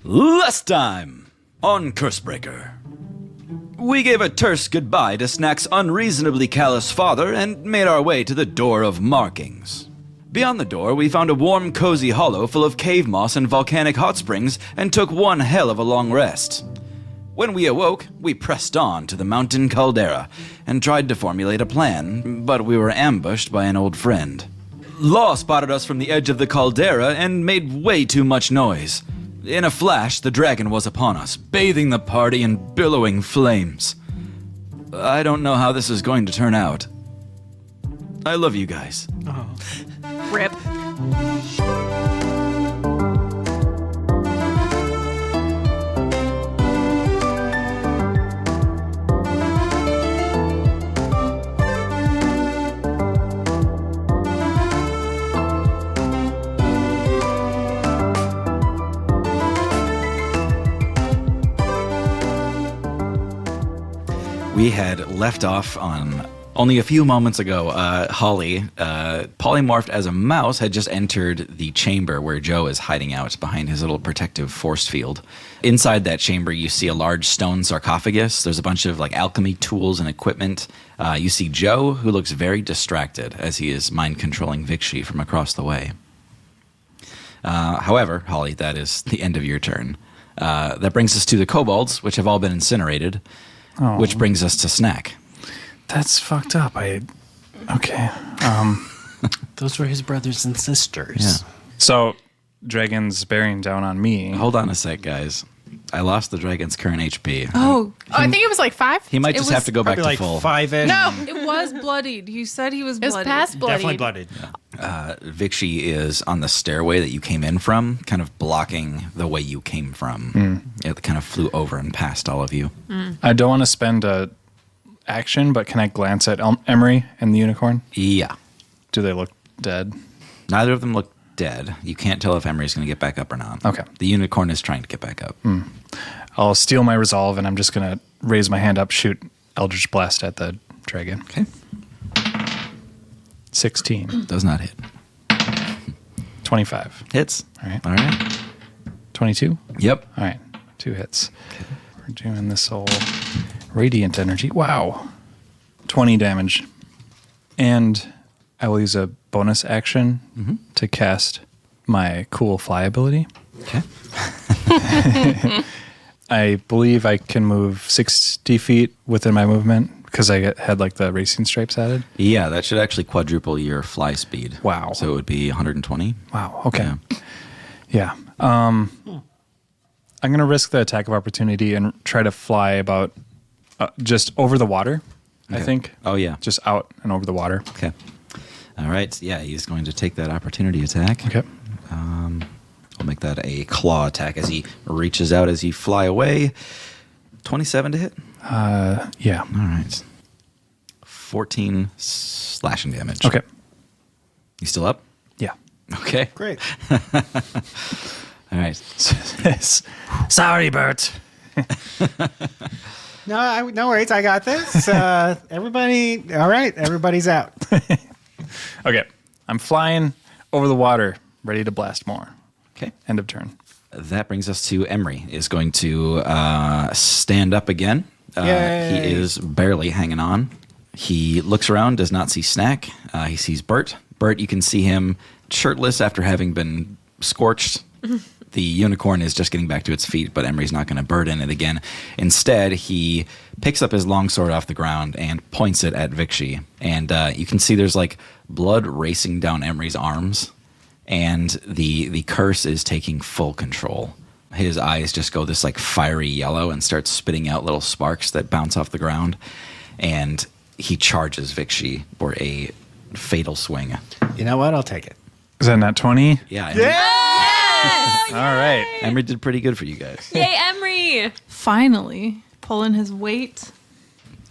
Last time on Cursebreaker. We gave a terse goodbye to Snack's unreasonably callous father and made our way to the Door of Markings. Beyond the door, we found a warm, cozy hollow full of cave moss and volcanic hot springs and took one hell of a long rest. When we awoke, we pressed on to the mountain caldera and tried to formulate a plan, but we were ambushed by an old friend. Law spotted us from the edge of the caldera and made way too much noise. In a flash, the dragon was upon us, bathing the party in billowing flames. I don't know how this is going to turn out. I love you guys. Oh. Rip. We had left off on only a few moments ago. Holly, polymorphed as a mouse, had just entered the chamber where Joe is hiding out behind his little protective force field. Inside that chamber, you see a large stone sarcophagus. There's a bunch of alchemy tools and equipment. You see Joe, who looks very distracted as he is mind controlling Vikshi from across the way. However, Holly, that is the end of your turn. That brings us to the kobolds, which have all been incinerated. Oh. Which brings us to Snack. That's fucked up. Okay. Those were his brothers and sisters. Yeah. So, dragon's bearing down on me. Hold on a sec, guys. I lost the dragon's current HP. Oh, I think it was like 5. He might It just was- have to go back to Probably full. 5-ish. No, It was bloodied. You said he was it was bloodied. past bloody. Definitely blooded. Vikshi is on the stairway that you came in from, kind of blocking the way you came from. It kind of flew over and past all of you. I don't want to spend a action, but can I glance at Emery and the unicorn? Yeah. Do they look dead? Neither of them look dead. You can't tell if Emery's going to get back up or not. Okay. The unicorn is trying to get back up. I'll steal my resolve, and I'm just going to raise my hand up, shoot Eldritch Blast at the dragon. Okay. 16. Does not hit. 25. Hits. All right. All right. 22? Yep. All right. 2 hits. We're doing this whole radiant energy. Wow. 20 damage. And I will use a bonus action to cast my cool fly ability. Okay. I believe I can move 60 feet within my movement because I had the racing stripes added. Yeah, that should actually quadruple your fly speed. Wow. So it would be 120. Wow. Okay. Yeah. Yeah. I'm going to risk the attack of opportunity and try to fly about just over the water, I Okay. think. Oh, yeah. Just out and over the water. Okay. All right. Yeah, he's going to take that opportunity attack. Okay. I'll make that a claw attack as he reaches out as you fly away. 27 to hit? Yeah. All right. 14 slashing damage. Okay. You still up? Yeah. Okay. Great. All right. Sorry, Bert. No worries. I got this. Everybody, all right. Everybody's out. Okay. I'm flying over the water, ready to blast more. Okay. End of turn. That brings us to Emery. Is going to stand up again. He Yay. is barely hanging on. He looks around, does not see Snack. He sees Bert. Bert, you can see him shirtless after having been scorched. The unicorn is just getting back to its feet, but Emery's not going to burden it again. Instead, he picks up his longsword off the ground and points it at Vikshi. And you can see there's blood racing down Emery's arms. And the curse is taking full control. His eyes just go this fiery yellow and starts spitting out little sparks that bounce off the ground. And he charges Vikshi for a fatal swing. You know what? I'll take it. Is that not 20? Yeah. All right. Emery did pretty good for you guys. Yay, Emery! Finally, pulling his weight.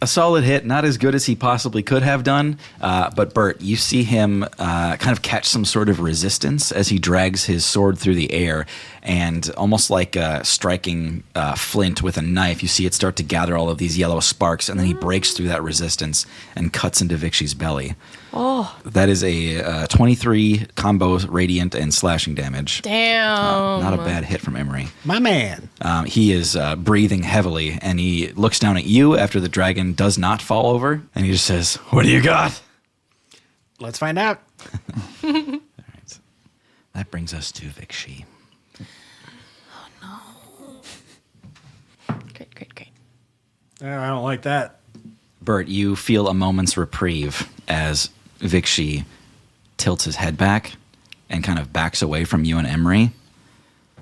A solid hit, not as good as he possibly could have done. But Bert, you see him kind of catch some sort of resistance as he drags his sword through the air. And almost like striking flint with a knife, you see it start to gather all of these yellow sparks, and then he breaks through that resistance and cuts into Vixi's belly. Oh, That is a 23 combo radiant and slashing damage. damn. Not a bad hit from Emery. My man. He is breathing heavily, and he looks down at you after the dragon does not fall over, and he just says, "What do you got?" Let's find out. All right. That brings us to Vixie. Great. I don't like that. Bert, you feel a moment's reprieve as Vixie tilts his head back and kind of backs away from you and Emery.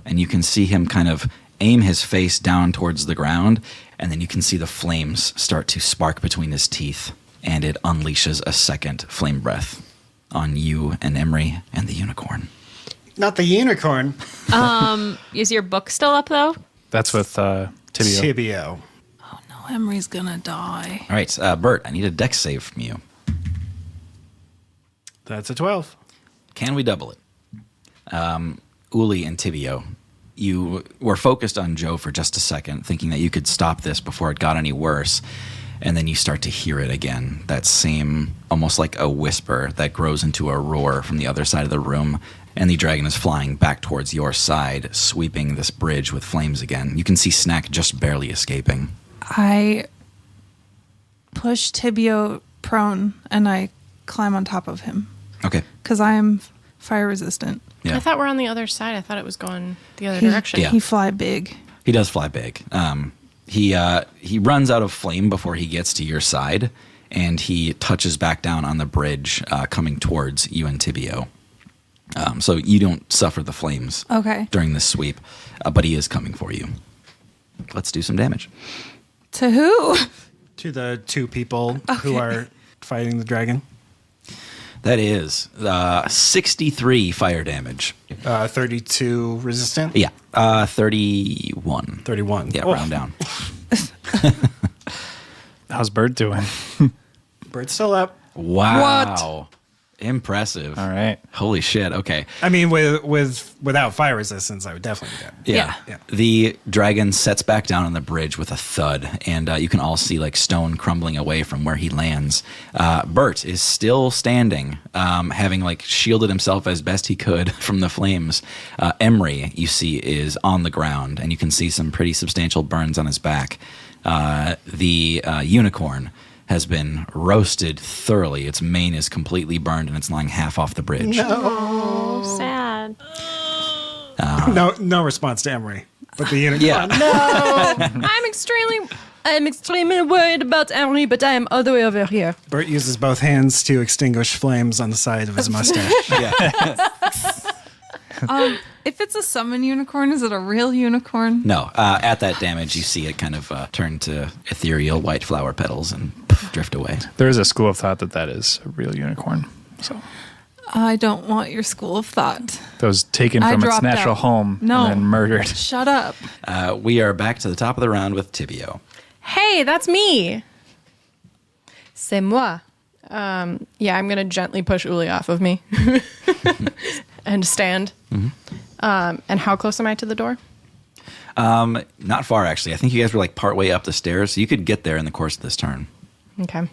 And you can see him kind of aim his face down towards the ground, and then you can see the flames start to spark between his teeth, and it unleashes a second flame breath on you and Emery and the unicorn. Not the unicorn. Is your book still up though? That's with Tibio. Tibio. Oh no, Emery's gonna die. All right, Bert, I need a dex save from you. That's a 12. Can we double it? Uli and Tibio, you were focused on Joe for just a second, thinking that you could stop this before it got any worse. And then you start to hear it again. That same, almost like a whisper that grows into a roar from the other side of the room. And the dragon is flying back towards your side, sweeping this bridge with flames again. You can see Snack just barely escaping. I push Tibio prone and I climb on top of him Okay. because I am fire resistant. Yeah. I thought we're on the other side. I thought it was going the other direction. Yeah. He fly big. He does fly big. He runs out of flame before he gets to your side, and he touches back down on the bridge coming towards you and Tibio. So you don't suffer the flames Okay. during this sweep, but he is coming for you. Let's do some damage. To who? To the two people who are fighting the dragon. That is 63 fire damage. 32 resistant. Yeah, 31. 31. Yeah, Oh, round down. How's Bird doing? Bird's still up. Wow. Impressive. All right. Holy shit. Okay. I mean, without fire resistance, I would definitely do that. Yeah. Yeah. The dragon sets back down on the bridge with a thud, and you can all see like stone crumbling away from where he lands. Bert is still standing, having like shielded himself as best he could from the flames. Emery, you see, is on the ground, and you can see some pretty substantial burns on his back. The unicorn has been roasted thoroughly. Its mane is completely burned, and it's lying half off the bridge. Oh, sad. No response to Emery. But the unicorn. Yeah. I'm extremely worried about Emery, but I am all the way over here. Bert uses both hands to extinguish flames on the side of his mustache. If it's a summon unicorn, is it a real unicorn? No, at that damage, you see it kind of turn to ethereal white flower petals and drift away. There is a school of thought that is a real unicorn. So I don't want your school of thought. that was taken I from its dropped natural out. home No. and then murdered. Shut up. We are back to the top of the round with Tibio. Hey, that's me. C'est moi. Yeah, I'm going to gently push Uli off of me and stand. And how close am I to the door? Not far, actually. I think you guys were like partway up the stairs. So you could get there in the course of this turn Okay.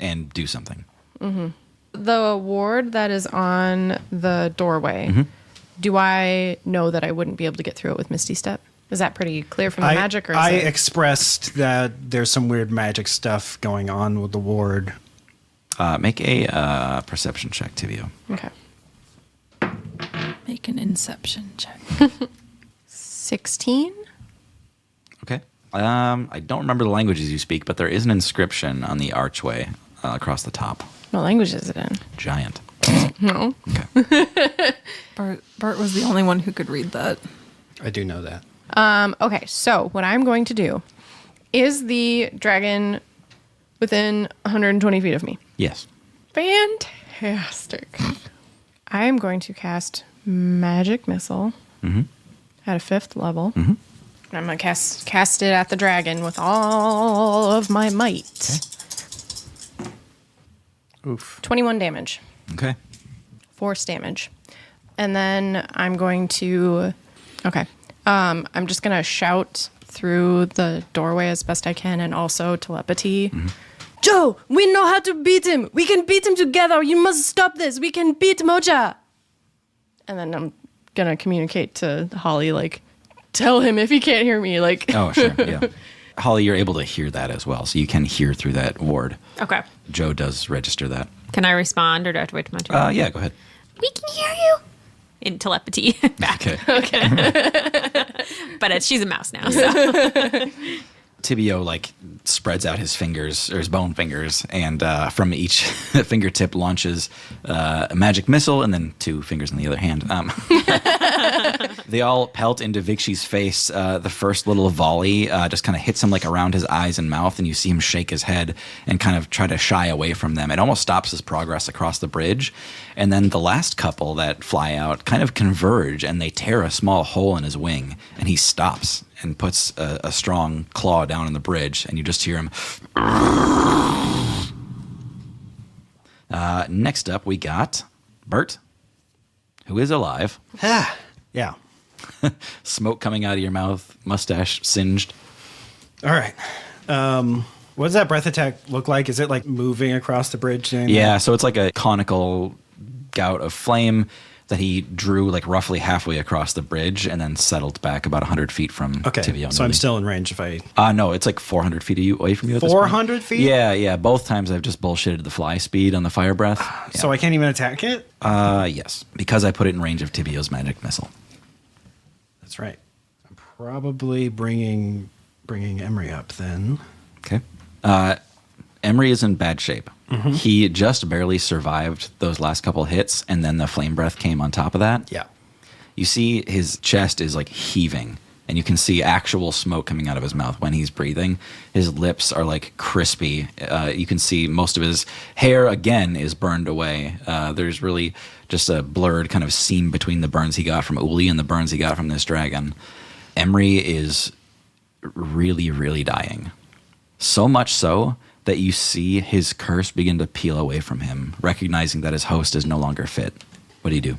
and do something. The ward that is on the doorway, do I know that I wouldn't be able to get through it with Misty Step? Is that pretty clear from the magic? Or is I it... expressed that there's some weird magic stuff going on with the ward. Make a perception check, Tibio. Okay. Make an inception check. 16? Okay. I don't remember the languages you speak, but there is an inscription on the archway across the top. What language is it in? Giant. No. Okay. Bart was the only one who could read that. I do know that. Okay, so what I'm going to do is the dragon within 120 feet of me. Yes. Fantastic. I am going to cast Magic Missile at a 5th level. And I'm going to cast it at the dragon with all of my might. Oof. 21 damage. Okay. Force damage. And then I'm going to. Okay. I'm just going to shout through the doorway as best I can and also telepathy. Joe, we know how to beat him. We can beat him together. You must stop this. We can beat Moja. And then I'm going to communicate to Holly, like, tell him if he can't hear me. Like, Oh, sure. Yeah. Holly, you're able to hear that as well, so you can hear through that ward. Okay. Joe does register that. Can I respond or do I have to wait till my turn? Yeah, go ahead. We can hear you. In telepathy. Back. Okay. But she's a mouse now, so. Tibio like spreads out his fingers or his bone fingers, and from each fingertip launches a magic missile, and then 2 fingers in the other hand. They all pelt into Vikshi's face. The first little volley just kind of hits him like around his eyes and mouth, and you see him shake his head and kind of try to shy away from them. It almost stops his progress across the bridge. And then the last couple that fly out kind of converge, and they tear a small hole in his wing, and he stops and puts a strong claw down on the bridge, and you just hear him. Next up, we got Bert, who is alive. Yeah. Smoke coming out of your mouth, mustache singed. All right. What does that breath attack look like? Is it like moving across the bridge? Yeah, so it's like a conical gout of flame that he drew like roughly halfway across the bridge and then settled back about 100 feet from Okay. Tibio. So I'm still in range if I. No, it's like 400 feet away from you at this point. 400 feet? Yeah. Both times I've just bullshitted the fly speed on the fire breath. So I can't even attack it? Yes, because I put it in range of Tibio's magic missile. That's right. I'm probably bringing Emery up then. Okay. Emery is in bad shape. Mm-hmm. He just barely survived those last couple hits, and then the flame breath came on top of that. Yeah. You see his chest is like heaving, and you can see actual smoke coming out of his mouth when he's breathing. His lips are like crispy. You can see most of his hair, again, is burned away. There's really just a blurred kind of seam between the burns he got from Uli and the burns he got from this dragon. Emery is really, really dying. So much so that you see his curse begin to peel away from him, recognizing that his host is no longer fit. What do you do?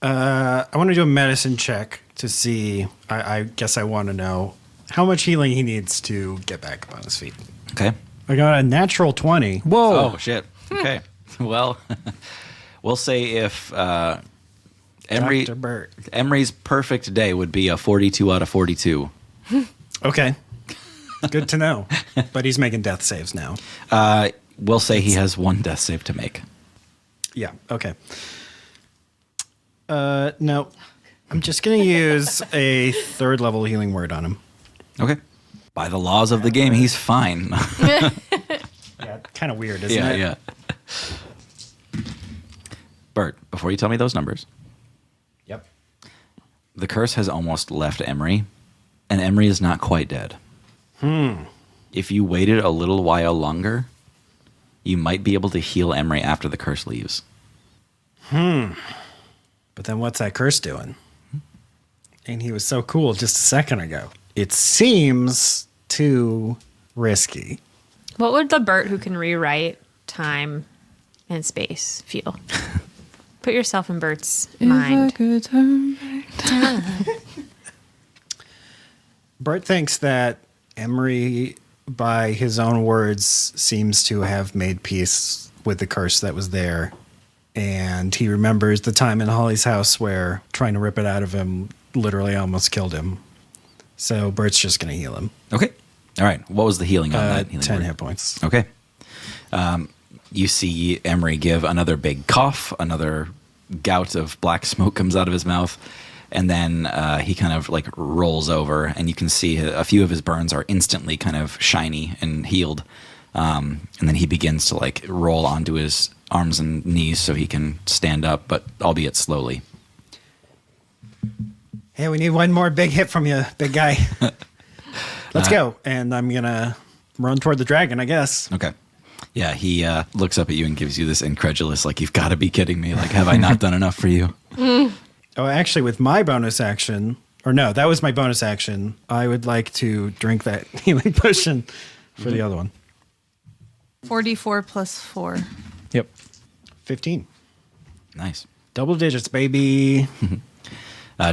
I want to do a medicine check to see. I guess I want to know how much healing he needs to get back up on his feet. Okay. I got a natural 20. Whoa. Oh, shit. Okay. Well, we'll say if Emery, Dr. Burt. Emery's perfect day would be a 42 out of 42. Okay. Good to know. But he's making death saves now. We'll say he has 1 death save to make. Yeah. Okay. No. I'm just going to use a 3rd level healing word on him. Okay. By the laws of the game, he's fine. Yeah. Kind of weird, isn't it? Yeah. Bert, before you tell me those numbers, Yep. the curse has almost left Emery, and Emery is not quite dead. If you waited a little while longer, you might be able to heal Emery after the curse leaves. But then what's that curse doing? And he was so cool just a second ago. It seems too risky. What would the Bert who can rewrite time and space feel? Put yourself in Bert's mind. Bert thinks that Emery, by his own words, seems to have made peace with the curse that was there. And he remembers the time in Holly's house where trying to rip it out of him literally almost killed him. So Bert's just going to heal him. Okay. All right. What was the healing on that? Healing 10 word? hit points. Okay. You see Emery give another big cough, another gout of black smoke comes out of his mouth, and then he kind of like rolls over, and you can see a few of his burns are instantly kind of shiny and healed. And then he begins to like roll onto his arms and knees so he can stand up, but albeit slowly. Hey, we need one more big hit from you, big guy. Let's go. And I'm going to run toward the dragon, I guess. Okay. Yeah, he looks up at you and gives you this incredulous, like, you've got to be kidding me. Like, have I not done enough for you? Oh, actually, with my bonus action, or no, that was my bonus action. I would like to drink that healing potion for the other one. 44 plus 4. Yep. 15. Nice. Double digits, baby.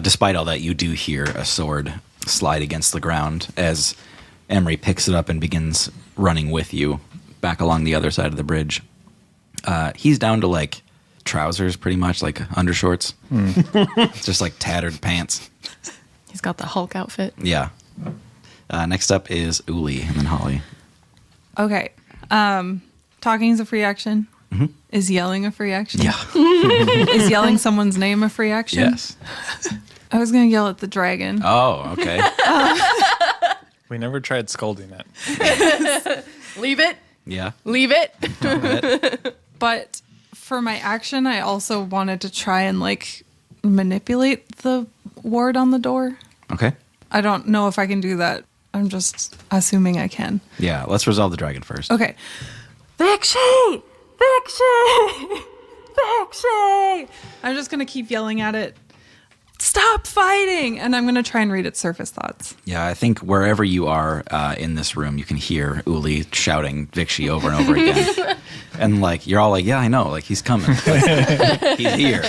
Despite all that, you do hear a sword slide against the ground as Emery picks it up and begins running with you back along the other side of the bridge. He's down to like trousers, pretty much like undershorts. Just like tattered pants. He's got the Hulk outfit. Yeah. Next up is Uli and then Holly. Okay. Talking is a free action. Is yelling a free action? Yeah. Is yelling someone's name a free action? Yes. I was going to yell at the dragon. Oh, okay. We never tried scolding it. Leave it. Yeah. Leave it. Go ahead. But for my action, I also wanted to try and like manipulate the ward on the door. Okay. I don't know if I can do that. I'm just assuming I can. Yeah, let's resolve the dragon first. Okay. Vikshi! Vikshi! Vikshi! I'm just going to keep yelling at it. Stop fighting! And I'm going to try and read its surface thoughts. Yeah, I think wherever you are in this room, you can hear Uli shouting Vikshi over and over again. And like, you're all like, yeah, I know. Like, he's coming. He's here.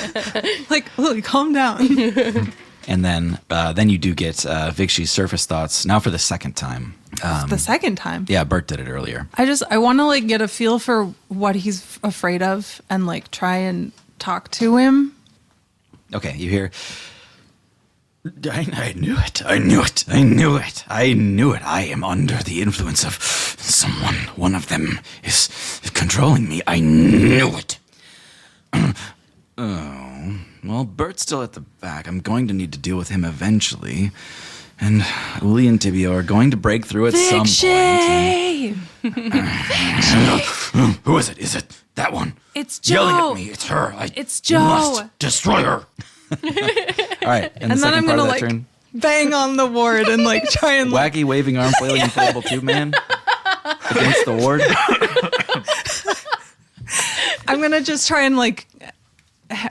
Like, Lily, calm down. And then you do get Vikshi's surface thoughts now for the second time. The second time. Yeah, Bert did it earlier. I want to like get a feel for what he's afraid of and like try and talk to him. Okay, you hear. I knew it. I knew it. I knew it. I knew it. I am under the influence of someone. One of them is controlling me. I knew it. Oh, well, Bert's still at the back. I'm going to need to deal with him eventually. And Uli and Tibio are going to break through at some point. Who is it? Is it that one? It's Joe. Yelling at me. It's her. It's Joe. Must destroy her. All right. And the And then I'm second part gonna of that like turn. bang on the ward and like try and like, Wacky waving arm flailing inflatable tube man against the ward. I'm gonna just try and like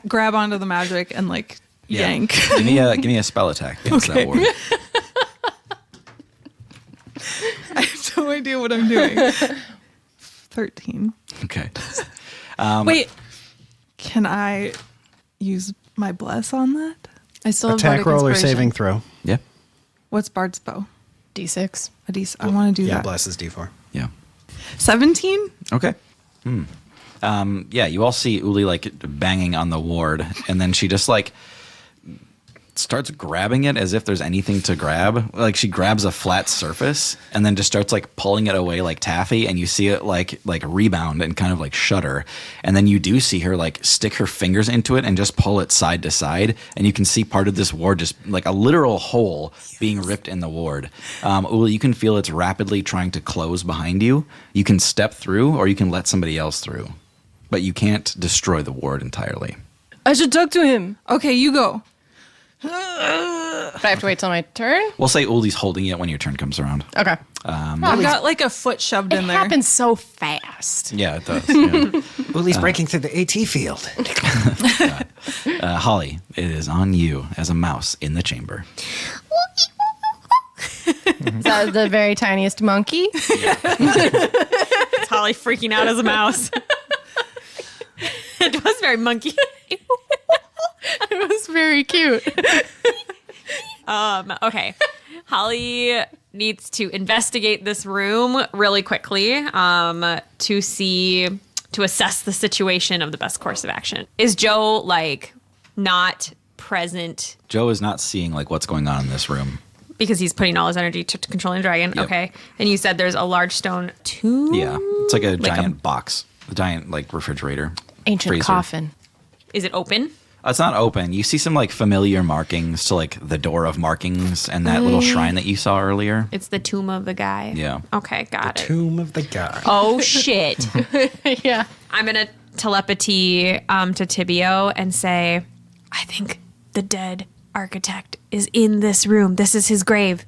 grab onto the magic and like yank. Give me a spell attack against that ward. I have no idea what I'm doing. 13. Okay. Wait, can I use my bless on that? I still have Attack Bardic roll or Inspiration. saving throw. Yeah. What's Bard's bow? D6. A D6. I want to do Yeah, that. bless is D4. Yeah. 17? Okay. Yeah, you all see Uli like banging on the ward, and then she just like starts grabbing it as if there's anything to grab. Like she grabs a flat surface and then just starts like pulling it away like taffy, and you see it like rebound and kind of like shudder. And then you do see her like stick her fingers into it and just pull it side to side, and you can see part of this ward just like a literal hole being ripped in the ward. Uli, you can feel it's rapidly trying to close behind you. You can step through or you can let somebody else through, but you can't destroy the ward entirely. I should talk to him. Okay, you go. But I have to wait till my turn? We'll say Uli's holding it when your turn comes around. Okay. I've got like a foot shoved It in there. happens so fast. Yeah, it does. Yeah. Uli's breaking through the AT field. Holly, it is on you as a mouse in the chamber. Is that the very tiniest monkey? It's Holly freaking out as a mouse. It was very monkey. It was very cute. Okay. Holly needs to investigate this room really quickly to assess the situation of the best course of action. Is Joe like not present Joe is not seeing like what's going on in this room. because he's putting all his energy to controlling the dragon? Yep. Okay. And you said there's a large stone tomb? Yeah, it's like a Like a- giant box, a giant like refrigerator, Ancient freezer. coffin. Is it open? It's not open. You see some like familiar markings to like the door of markings and that little shrine that you saw earlier. It's the tomb of the guy. Yeah. Okay, got it. Tomb of the God. Oh shit. Yeah. I'm gonna telepathy to Tibio and say, I think the dead architect is in this room. This is his grave.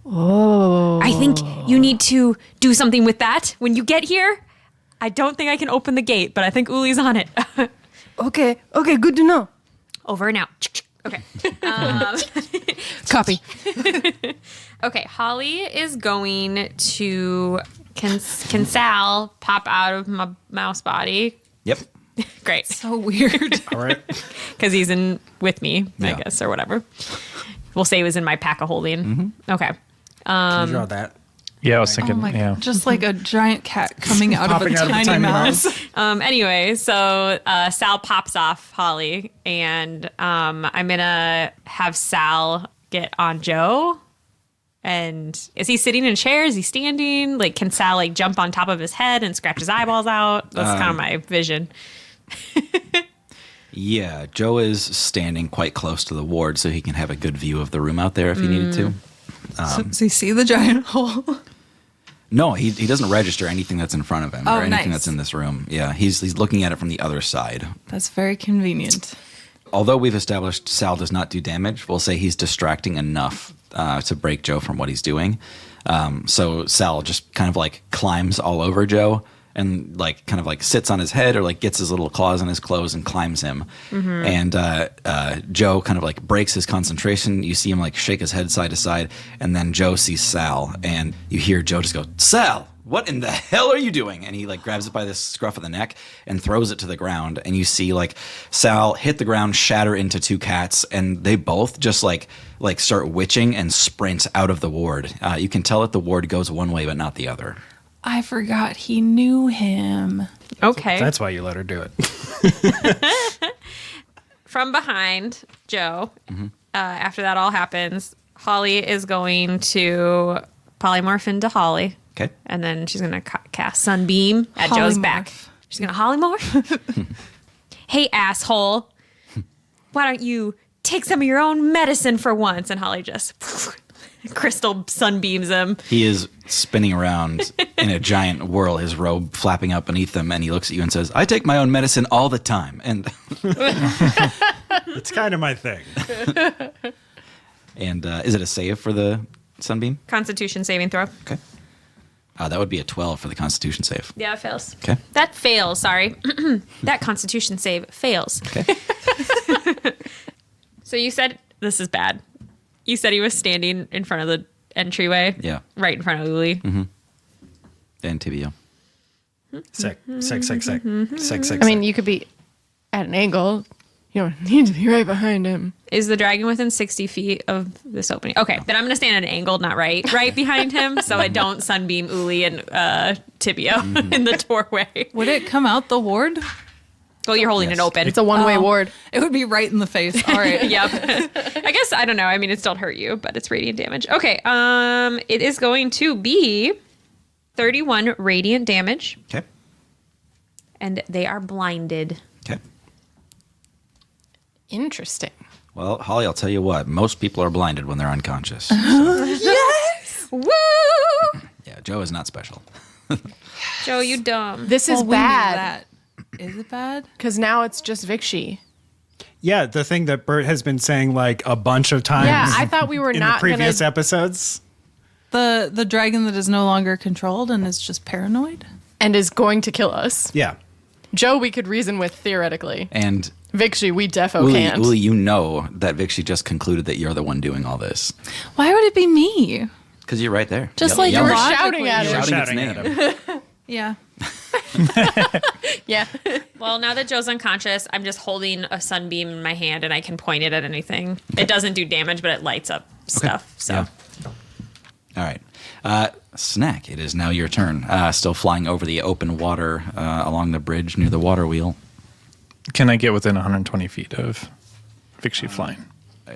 Oh. I think you need to do something with that when you get here. I don't think I can open the gate, but I think Uli's on it. Okay. Okay, good to know. Over and out. Okay. Copy. Okay, Holly is going to. Can Sal pop out of my mouse body? Yep. Great. So weird. All right. Because he's in with me, I Yeah. guess, or whatever. We'll say he was in my pack of holding. Okay. Can you draw that? Yeah, I was Oh thinking, my yeah. god. Just like a giant cat coming out of a Popping out of a tiny tiny mouse. Anyway, so Sal pops off Holly, and I'm going to have Sal get on Joe. And is he sitting in a chair? Is he standing? Like, can Sal like jump on top of his head and scratch his eyeballs out? That's kind of my vision. Yeah, Joe is standing quite close to the ward, so he can have a good view of the room out there if he needed to. Does he see the giant hole? No, he doesn't register anything that's in front of him Oh, or anything nice. that's in this room. Yeah, he's looking at it from the other side. That's very convenient. Although we've established Sal does not do damage, we'll say he's distracting enough to break Joe from what he's doing. So Sal just kind of like climbs all over Joe and like kind of like sits on his head or like gets his little claws in his clothes and climbs him. And Joe kind of like breaks his concentration. You see him like shake his head side to side, and then Joe sees Sal, and you hear Joe just go, "Sal, what in the hell are you doing?" And he like grabs it by the scruff of the neck and throws it to the ground. And you see like Sal hit the ground, shatter into two cats, and they both just like start witching and sprint out of the ward. You can tell that the ward goes one way but not the other. I forgot he knew him. Okay. That's why you let her do it. From behind Joe, after that all happens, Holly is going to polymorph into Holly. Okay. And then she's going to cast Sunbeam at Joe's Polymorph. back. She's going to polymorph. Hey, asshole. Why don't you take some of your own medicine for once? And Holly just crystal sunbeams him. He is spinning around in a giant whirl, his robe flapping up beneath him, and he looks at you and says, "I take my own medicine all the time." And It's kind of my thing. and is it a save for the sunbeam? Constitution saving throw. Okay. That would be a 12 for the Constitution save. Yeah, it fails. Okay. That fails, sorry. That Constitution save fails. Okay. So you said, this is bad. You said he was standing in front of the entryway. Yeah. Right in front of Uli. And Tibio. Sick. I mean, you could be at an angle. You don't need to be right behind him. Is the dragon within 60 feet of this opening? Okay, then I'm going to stand at an angle, not right behind him, so I don't sunbeam Uli and Tibio in the doorway. Would it come out the ward? Well, you're holding Yes. it open. It's a one-way ward. It would be right in the face. All right. Yep. I guess, I don't know. I mean, it still hurt you, but it's radiant damage. Okay, it is going to be 31 radiant damage, Okay. and they are blinded. Okay. Interesting. Well, Holly, I'll tell you what. Most people are blinded when they're unconscious. Woo! Yeah, Joe is not special. Joe, you dumb. This is Well, we knew bad that. Is it bad? because now it's just Vikshi. Yeah, the thing that Bert has been saying like a bunch of times. Yeah, I thought we were in not the previous gonna, episodes. The dragon that is no longer controlled and is just paranoid? and is going to kill us. Yeah. Joe, we could reason with theoretically. And Vikshi, we defo Uli, can't. Uli, you know that Vikshi just concluded that you're the one doing all this. Why would it be me? Because you're right there. Just like you were logically- shouting at You were him. Shouting its shouting name. at him. Yeah. Yeah. Well, now that Joe's unconscious, I'm just holding a sunbeam in my hand and I can point it at anything. It doesn't do damage, but it lights up stuff. So Yeah. All right. Snack, it is now your turn. Still flying over the open water along the bridge near the water wheel. Can I get within 120 feet of Vikshi flying?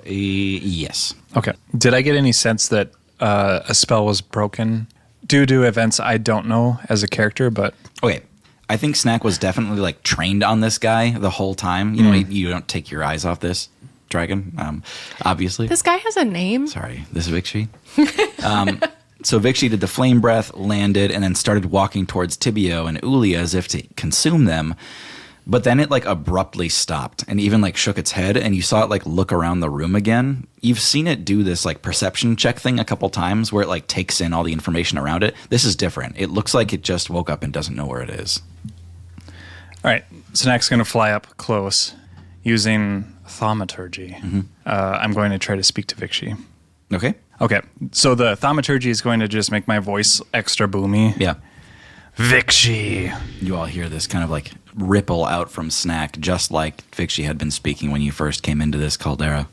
Yes. Okay. Did I get any sense that a spell was broken due to events I don't know as a character, but Okay. I think Snack was definitely like trained on this guy the whole time. You know, you don't take your eyes off this dragon, obviously. This guy has a name. Sorry, this is Vikshi. So Vikshi did the flame breath, landed, and then started walking towards Tibio and Ulia as if to consume them. But then it like abruptly stopped and even like shook its head, and you saw it like look around the room again. You've seen it do this like perception check thing a couple times where it like takes in all the information around it. This is different. It looks like it just woke up and doesn't know where it is. all right. Snack's going to fly up close using thaumaturgy. I'm going to try to speak to Vikshi. Okay. Okay. So the thaumaturgy is going to just make my voice extra boomy. Yeah. Vikshi. You all hear this kind of like ripple out from Snack, just like Vikshi had been speaking when you first came into this caldera.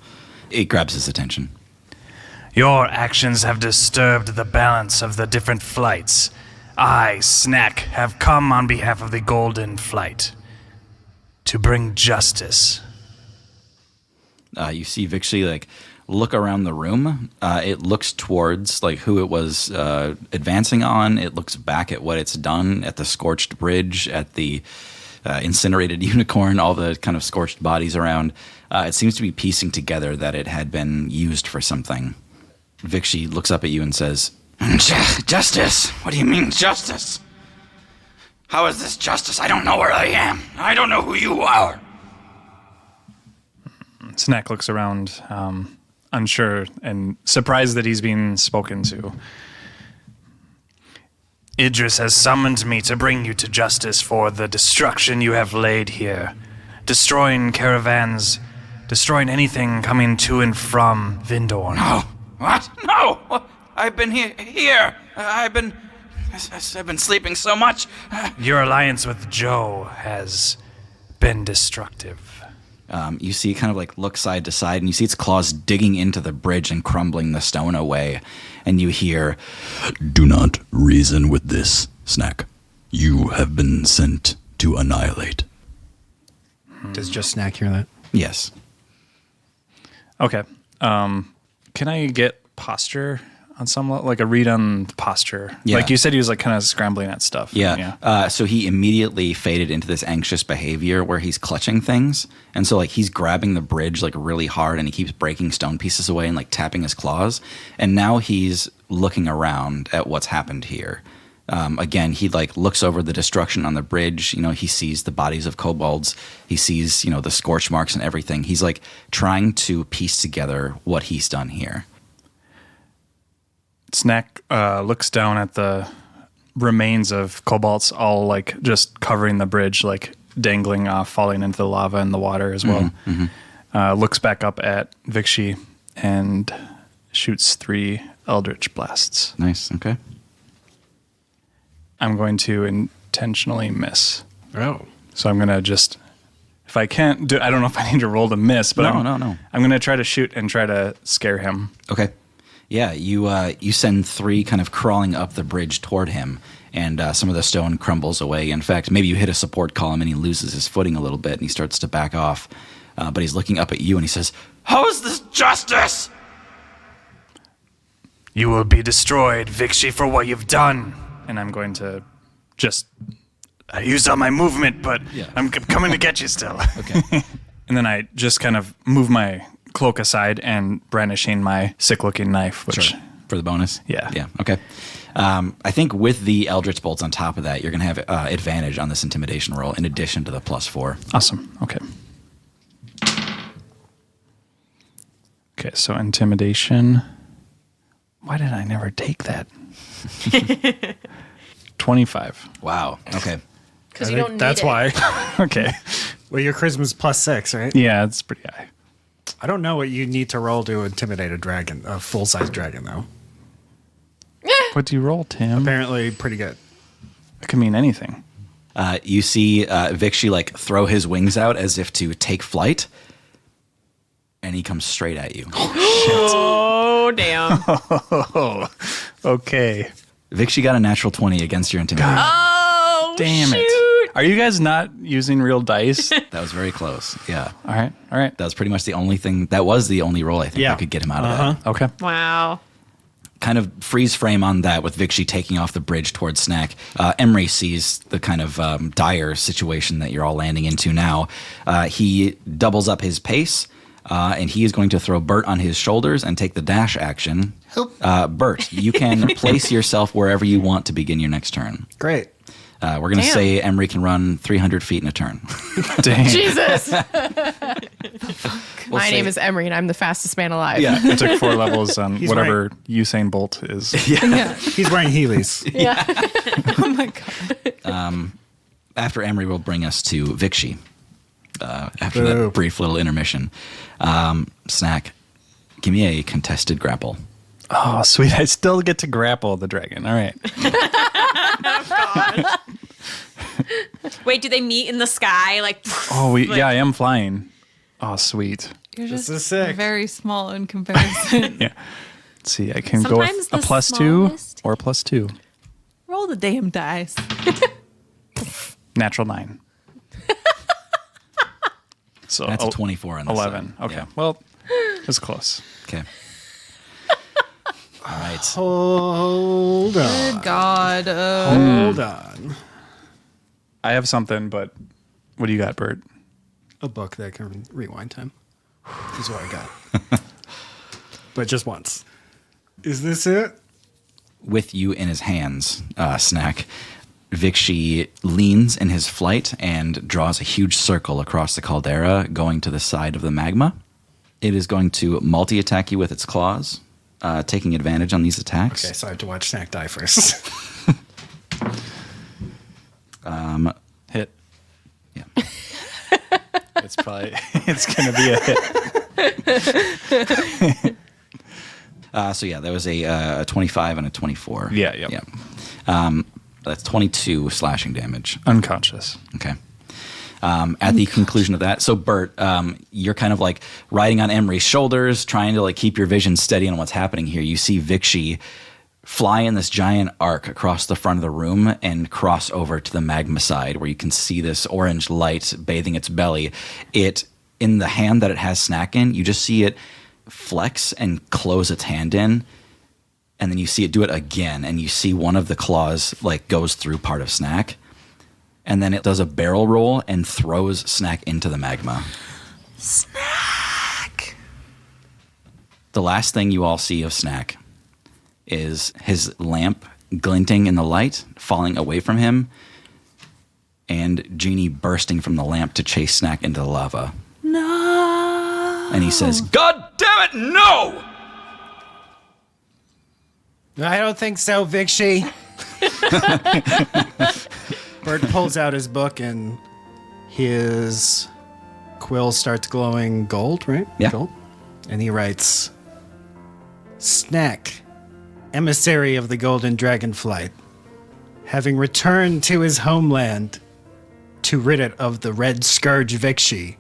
It grabs his attention. Your actions have disturbed the balance of the different flights. I, Snack, have come on behalf of the Golden Flight to bring justice. You see Vikshi like look around the room. It looks towards like who it was advancing on. It looks back at what it's done at the scorched bridge, at the incinerated unicorn, all the kind of scorched bodies around. It seems to be piecing together that it had been used for something. Vikshi looks up at you and says, Justice? What do you mean, justice? How is this justice? I don't know where I am. I don't know who you are. Snack looks around, unsure and surprised that he's being spoken to. Idris has summoned me to bring you to justice for the destruction you have laid here. Destroying caravans, destroying anything coming to and from Vindorn. No. What? No! I've been here. I've been sleeping so much. Your alliance with Joe has been destructive. You see it kind of like look side to side, and you see its claws digging into the bridge and crumbling the stone away. And you hear, Do not reason with this, Snack. You have been sent to annihilate. Does just Snack hear that? Yes. Okay. Can I get posture on some level? Like a read on posture? Yeah. Like you said, he was like kind of scrambling at stuff. Yeah. So he immediately faded into this anxious behavior where he's clutching things. And so like he's grabbing the bridge like really hard, and he keeps breaking stone pieces away and like tapping his claws. And now he's looking around at what's happened here. Again, he like looks over the destruction on the bridge. You know, he sees the bodies of kobolds. He sees, you know, the scorch marks and everything. He's like trying to piece together what he's done here. Snack looks down at the remains of kobolds, all like just covering the bridge, like dangling off, falling into the lava and the water as well. Looks back up at Vikshi and shoots 3 Eldritch Blasts. Nice. Okay. I'm going to intentionally miss. Oh. So I'm going to just, if I can't do, I don't know if I need to roll to miss, but No. I'm going to try to shoot and try to scare him. Okay. Yeah, you send 3 kind of crawling up the bridge toward him, and some of the stone crumbles away. In fact, maybe you hit a support column and he loses his footing a little bit and he starts to back off. But he's looking up at you and he says, How is this justice? You will be destroyed, Vikshi, for what you've done. And I'm going to just, I used all my movement, but Yeah. I'm coming to get you still. Okay. And then I just kind of move my cloak aside and brandishing my sick-looking knife, which, Sure. For the bonus? Yeah. Yeah, okay. I think with the Eldritch Bolts on top of that, you're going to have advantage on this intimidation roll in addition to the +4. Awesome. Okay. Okay, so intimidation. Why did I never take that? 25. Wow. Okay. Because you don't need That's it. why. Okay. Well, your charisma's +6, right? Yeah, it's pretty high. I don't know what you need to roll to intimidate a dragon, a full-size dragon, though. What do you roll, Tim? Apparently pretty good. It could mean anything. You see Vikshi like throw his wings out as if to take flight, and he comes straight at you. Oh, damn. Oh, okay. Vikshi got a natural 20 against your intimidation. Oh, Damn shoot. it. Are you guys not using real dice? That was very close. Yeah. All right. That was pretty much the only thing. That was the only roll I think Yeah. that could get him out of that. Okay. Wow. Kind of freeze frame on that with Vikshi taking off the bridge towards Snack. Emery sees the kind of dire situation that you're all landing into now. He doubles up his pace, and he is going to throw Bert on his shoulders and take the dash action. Bert, you can place yourself wherever you want to begin your next turn. Great. We're going to Damn. say Emery can run 300 feet in a turn. Dang. Jesus. My say- name is Emery, and I'm the fastest man alive. Yeah. I took 4 levels on He's whatever Usain Bolt is. Yeah. He's wearing Heelys. Oh my god. After Emery will bring us to Vikshi. After Boo. that brief little intermission. Snack, give me a contested grapple. Oh, sweet. I still get to grapple the dragon. All right. Wait, do they meet in the sky? Like, Oh, I am flying. Oh, sweet. You're This just is sick. very small in comparison. Yeah. Let's see, I can Sometimes go with a the +2 smallest- or +2. Roll the damn dice. Natural 9. So That's a 24 on the 11. side. Okay. Yeah. Well, it was close. Okay. All right. Hold on. Good God. Hold on. I have something, but what do you got, Bert? A book that can rewind time. Is what I got. But just once. Is this it? With you in his hands, Snack, Vikshi leans in his flight and draws a huge circle across the caldera, going to the side of the magma. It is going to multi-attack you with its claws, taking advantage on these attacks. Okay, so I have to watch Snack die first. Hit. Yeah. It's probably it's gonna be a hit. So yeah, that was a 25 and a 24. Yeah, yep. Yeah. That's 22 slashing damage. Unconscious. Okay. At the conclusion of that, so Bert, you're kind of like riding on Emery's shoulders, trying to like keep your vision steady on what's happening here. You see Vikshi fly in this giant arc across the front of the room and cross over to the magma side, where you can see this orange light bathing its belly. It, in the hand that it has Snack in, you just see it flex and close its hand in, and then you see it do it again, and you see one of the claws like goes through part of Snack, and then it does a barrel roll and throws Snack into the magma. Snack. The last thing you all see of Snack is his lamp glinting in the light, falling away from him, and Genie bursting from the lamp to chase Snack into the lava. No. And he says, "God damn it, no!" I don't think so, Vikshi. Bert pulls out his book and his quill starts glowing gold, right? Yeah. Gold. And he writes, Snack, emissary of the Golden Dragonflight, having returned to his homeland to rid it of the Red Scourge Vikshi,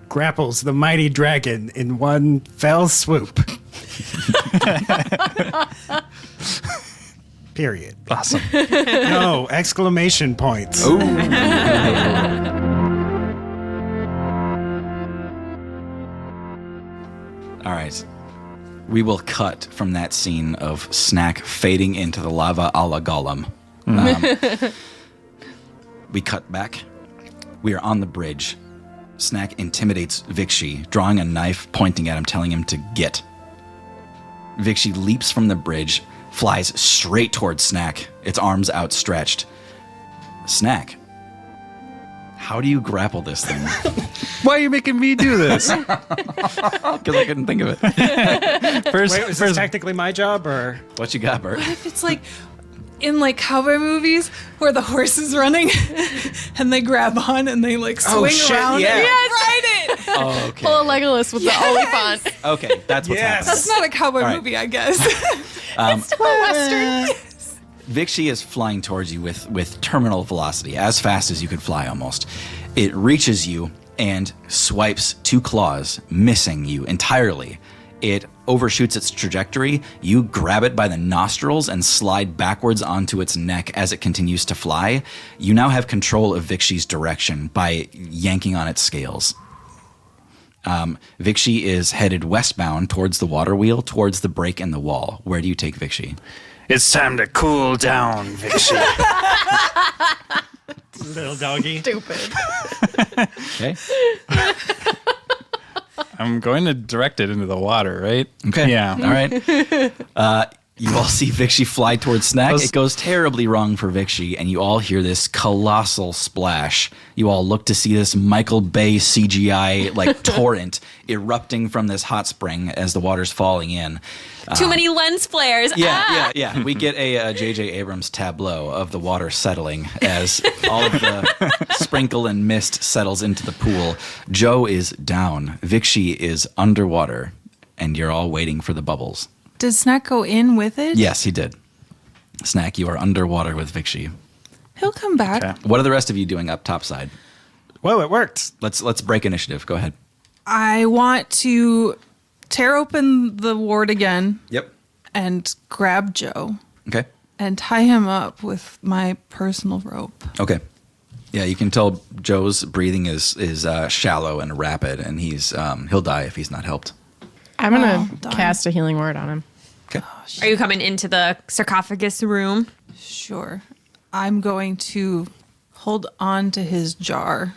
grapples the mighty dragon in one fell swoop. Period. Awesome. No, exclamation points. All right. We will cut from that scene of Snack fading into the lava a la Gollum. We cut back. We are on the bridge. Snack intimidates Vikshi, drawing a knife, pointing at him, telling him to get. Vikshi leaps from the bridge, flies straight towards Snack, its arms outstretched. Snack, how do you grapple this thing? Why are you making me do this? Because I couldn't think of it. Wait, was this technically my job, or? What you got, Bert? If it's like in like cowboy movies where the horse is running and they grab on and they like swing shit, around yeah. and ride it. Oh, okay. Pull a Legolas with the Oliphant. Okay, that's what's Yes. That's happening. not a cowboy All right. movie, I guess. It's more Western. Vikshi is flying towards you with terminal velocity, as fast as you could fly almost. It reaches you and swipes two claws, missing you entirely. It overshoots its trajectory. You grab it by the nostrils and slide backwards onto its neck as it continues to fly. You now have control of Vikshi's direction by yanking on its scales. Vikshi is headed westbound towards the water wheel, towards the break in the wall. Where do you take Vikshi? It's time to cool down, Vikshi. Little doggy. Stupid. Okay. I'm going to direct it into the water, right? Okay. Yeah. All right. You all see Vikshi fly towards Snack. It goes terribly wrong for Vikshi, and you all hear this colossal splash. You all look to see this Michael Bay CGI like torrent erupting from this hot spring as the water's falling in. Too many lens flares. Yeah. We get a J.J. Abrams tableau of the water settling as all of the sprinkle and mist settles into the pool. Joe is down. Vikshi is underwater, and you're all waiting for the bubbles. Did Snack go in with it? Yes, he did. Snack, you are underwater with Vikshi. He'll come back. Okay. What are the rest of you doing up topside? Whoa, it worked. Let's break initiative. Go ahead. I want to tear open the ward again Yep. and grab Joe Okay. and tie him up with my personal rope. Okay. Yeah, you can tell Joe's breathing is shallow and rapid, and he'll die if he's not helped. I'm gonna darn. cast a healing word on him. Okay. Are you coming into the sarcophagus room? Sure. I'm going to hold on to his jar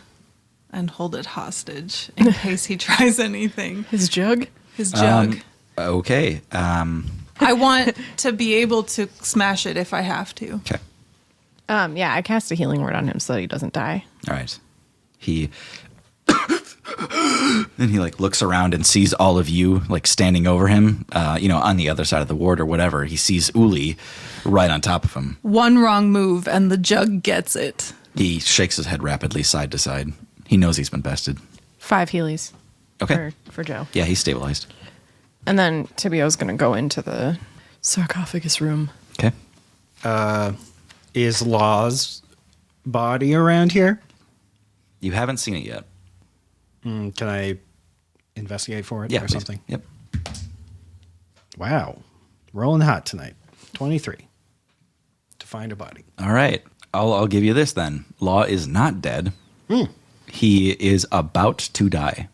and hold it hostage in case he tries anything. His jug. His jug. Okay. I want to be able to smash it if I have to. Okay. Yeah, I cast a healing word on him so that he doesn't die. All right. He then he like looks around and sees all of you like standing over him, on the other side of the ward or whatever. He sees Uli right on top of him. One wrong move and the jug gets it. He shakes his head rapidly side to side. He knows he's been bested. 5 Heelys Okay. for Joe. Yeah, he's stabilized. And then Tibio's gonna go into the sarcophagus room. Okay. Is Law's body around here? You haven't seen it yet. Can I investigate for it Yeah, or please. something? Yep. Wow. Rolling hot tonight. 23. To find a body. All right. I'll give you this then. Law is not dead. He is about to die.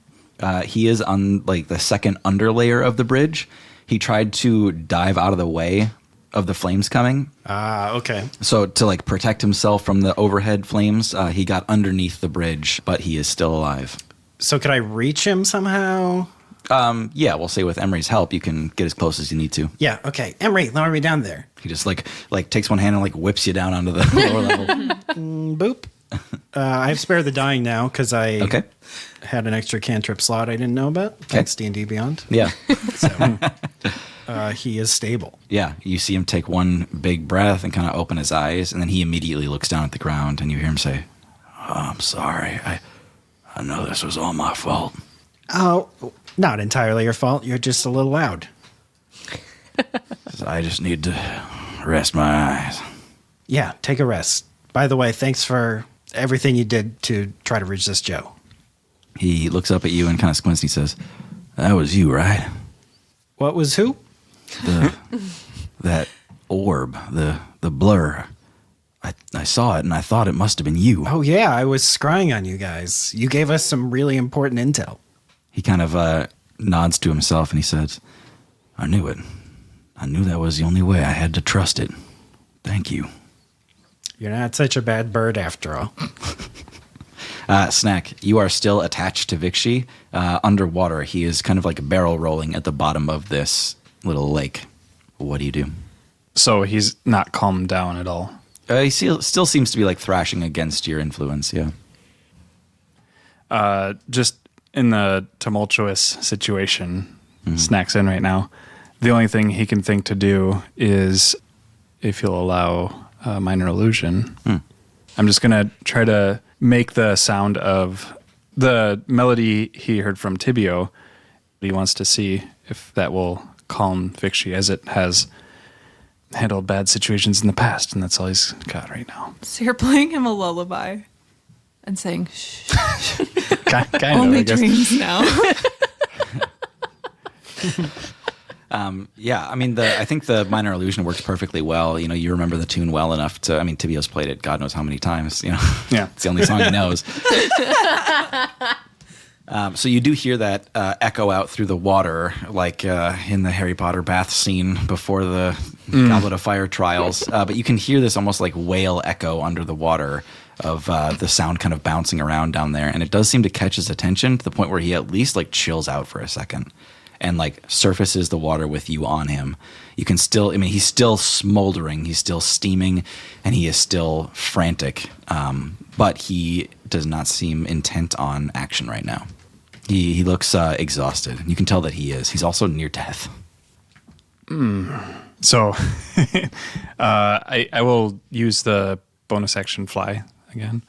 He is on like the second underlayer of the bridge. He tried to dive out of the way of the flames coming. Okay. So to like protect himself from the overhead flames, he got underneath the bridge, but he is still alive. So could I reach him somehow? Yeah, we'll say with Emery's help, you can get as close as you need to. Yeah, okay. Emery, lower me down there. He just like takes one hand and like whips you down onto the lower level. Boop. I have Spare the Dying now because I Okay. had an extra cantrip slot I didn't know about. Thanks, D&D Beyond. Yeah. So he is stable. Yeah, you see him take one big breath and kind of open his eyes, and then he immediately looks down at the ground, and you hear him say, "Oh, I'm sorry. I know this was all my fault." Oh, not entirely your fault. You're just a little loud. I just need to rest my eyes. Yeah, take a rest. By the way, thanks for everything you did to try to resist Joe. He looks up at you and kind of squints, and he says, "That was you, right? What was who? That orb, the blur. I saw it, and I thought it must have been you." Oh, yeah, I was scrying on you guys. You gave us some really important intel. He kind of nods to himself, and he says, "I knew it. I knew that was the only way. I had to trust it. Thank you." You're not such a bad bird after all. Snack, you are still attached to Vikshi. Underwater, he is kind of like barrel rolling at the bottom of this little lake. What do you do? So he's not calmed down at all. He still seems to be like thrashing against your influence, yeah. Just in the tumultuous situation Snack's in right now, the only thing he can think to do is, if you'll allow minor illusion, I'm just going to try to make the sound of the melody he heard from Tibio. He wants to see if that will calm Vikshi, as it has handled bad situations in the past, and that's all he's got right now. So you're playing him a lullaby and saying, shh, Kind of, only I guess. dreams now. Yeah, I mean, I think the minor illusion works perfectly well. You know, you remember the tune well enough to, I mean, Tibio's played it God knows how many times, you know. Yeah. It's the only song he knows. So you do hear that echo out through the water, like in the Harry Potter bath scene before the Goblet of Fire trials. But you can hear this almost like whale echo under the water of the sound kind of bouncing around down there. And it does seem to catch his attention to the point where he at least like chills out for a second and like surfaces the water with you on him. You can still, I mean, he's still smoldering, he's still steaming, and he is still frantic. But he does not seem intent on action right now. He looks exhausted. You can tell that he is. He's also near death. So I will use the bonus action fly again.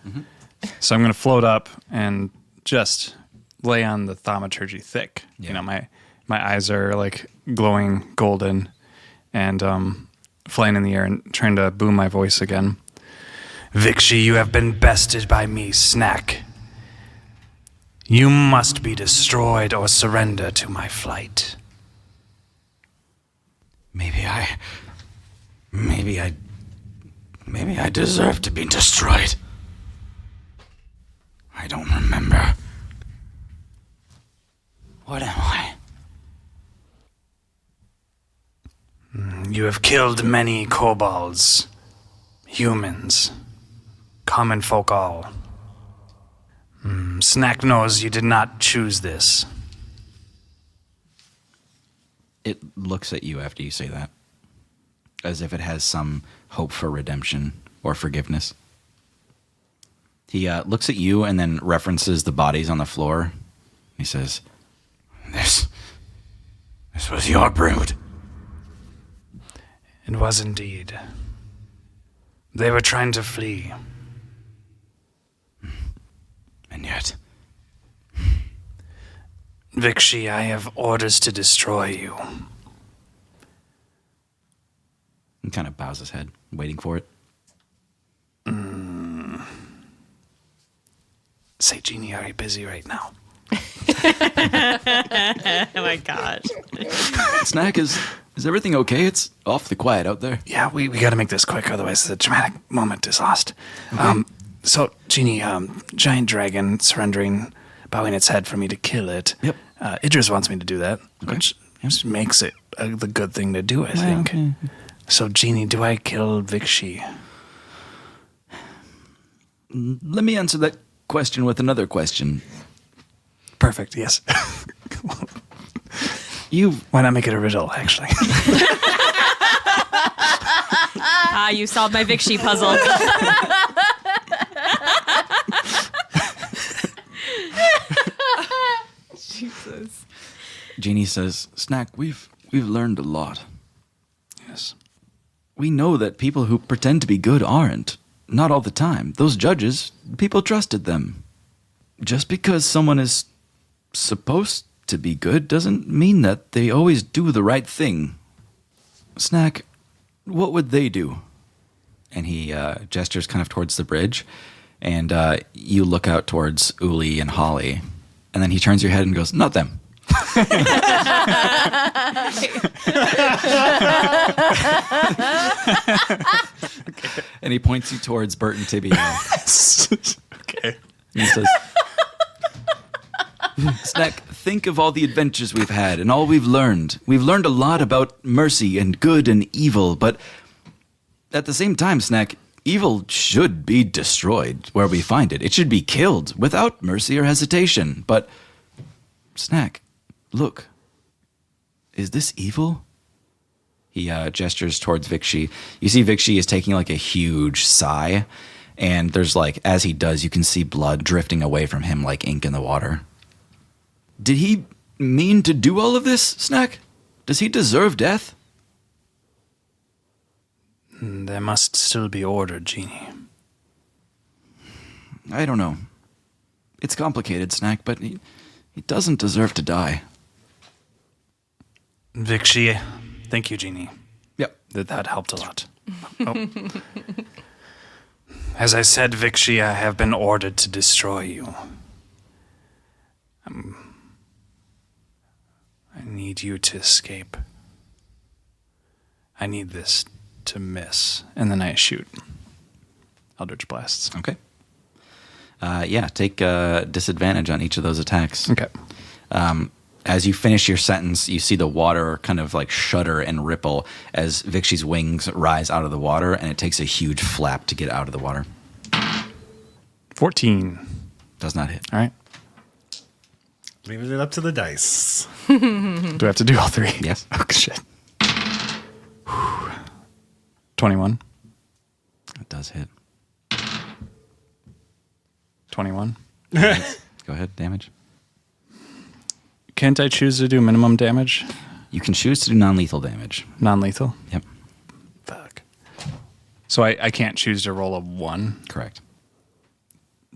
So I'm going to float up and just lay on the thaumaturgy thick. Yeah. You know, my eyes are like glowing golden, and flying in the air and trying to boom my voice again. Vikshi, you have been bested by me, Snack. You must be destroyed or surrender to my flight. Maybe I deserve to be destroyed. I don't remember. What am I? You have killed many kobolds, humans, common folk all. Snack knows you did not choose this. It looks at you after you say that, as if it has some hope for redemption or forgiveness. He looks at you and then references the bodies on the floor. He says, This was your brood. It was indeed. They were trying to flee. And yet, Vikshi, I have orders to destroy you. he kind of bows his head, waiting for it. Say, Genie, are you busy right now? Oh my gosh. Snack, is everything okay? It's awfully quiet out there. Yeah, we got to make this quick, otherwise the dramatic moment is lost. So, Genie, giant dragon surrendering, bowing its head for me to kill it. Yep. Idris wants me to do that, which just makes it the good thing to do, I think. Okay. So, Genie, do I kill Vikshi? Let me answer that question with another question. Perfect, yes. Why not make it a riddle, actually? You solved my Vikshi puzzle. Jesus. Jeannie says, Snack, we've learned a lot. Yes. We know that people who pretend to be good aren't. Not all the time. Those judges, people trusted them. Just because someone is supposed to be good doesn't mean that they always do the right thing. Snack, what would they do? And he gestures kind of towards the bridge, and you look out towards Uli and Holly, and then he turns your head and goes, not them. And he points you towards Bert and Tibby. Okay. And he says, Snack, think of all the adventures we've had and all we've learned. We've learned a lot about mercy and good and evil, but at the same time, Snack, evil should be destroyed where we find it. It should be killed without mercy or hesitation. But, Snack, look. Is this evil? He gestures towards Vikshi. You see Vikshi is taking like a huge sigh, and there's like, as he does, you can see blood drifting away from him like ink in the water. Did he mean to do all of this, Snack? Does he deserve death? There must still be order, Genie. I don't know. It's complicated, Snack, but he doesn't deserve to die. Vikshi, thank you, Genie. Yep. That helped a lot. Oh. As I said, Vikshi, I have been ordered to destroy you. I need you to escape. I need this to miss. And then I shoot. Eldritch Blasts. Okay. Yeah, take disadvantage on each of those attacks. Okay. As you finish your sentence, you see the water kind of like shudder and ripple as Vikshi's wings rise out of the water, and it takes a huge flap to get out of the water. 14. Does not hit. All right. Leaving it up to the dice. Do I have to do all three? Yes. Oh, shit. 21. It does hit. 21. Go ahead, damage. Can't I choose to do minimum damage? You can choose to do non-lethal damage. Non-lethal? Yep, Fuck. So I can't choose to roll a 1. correct.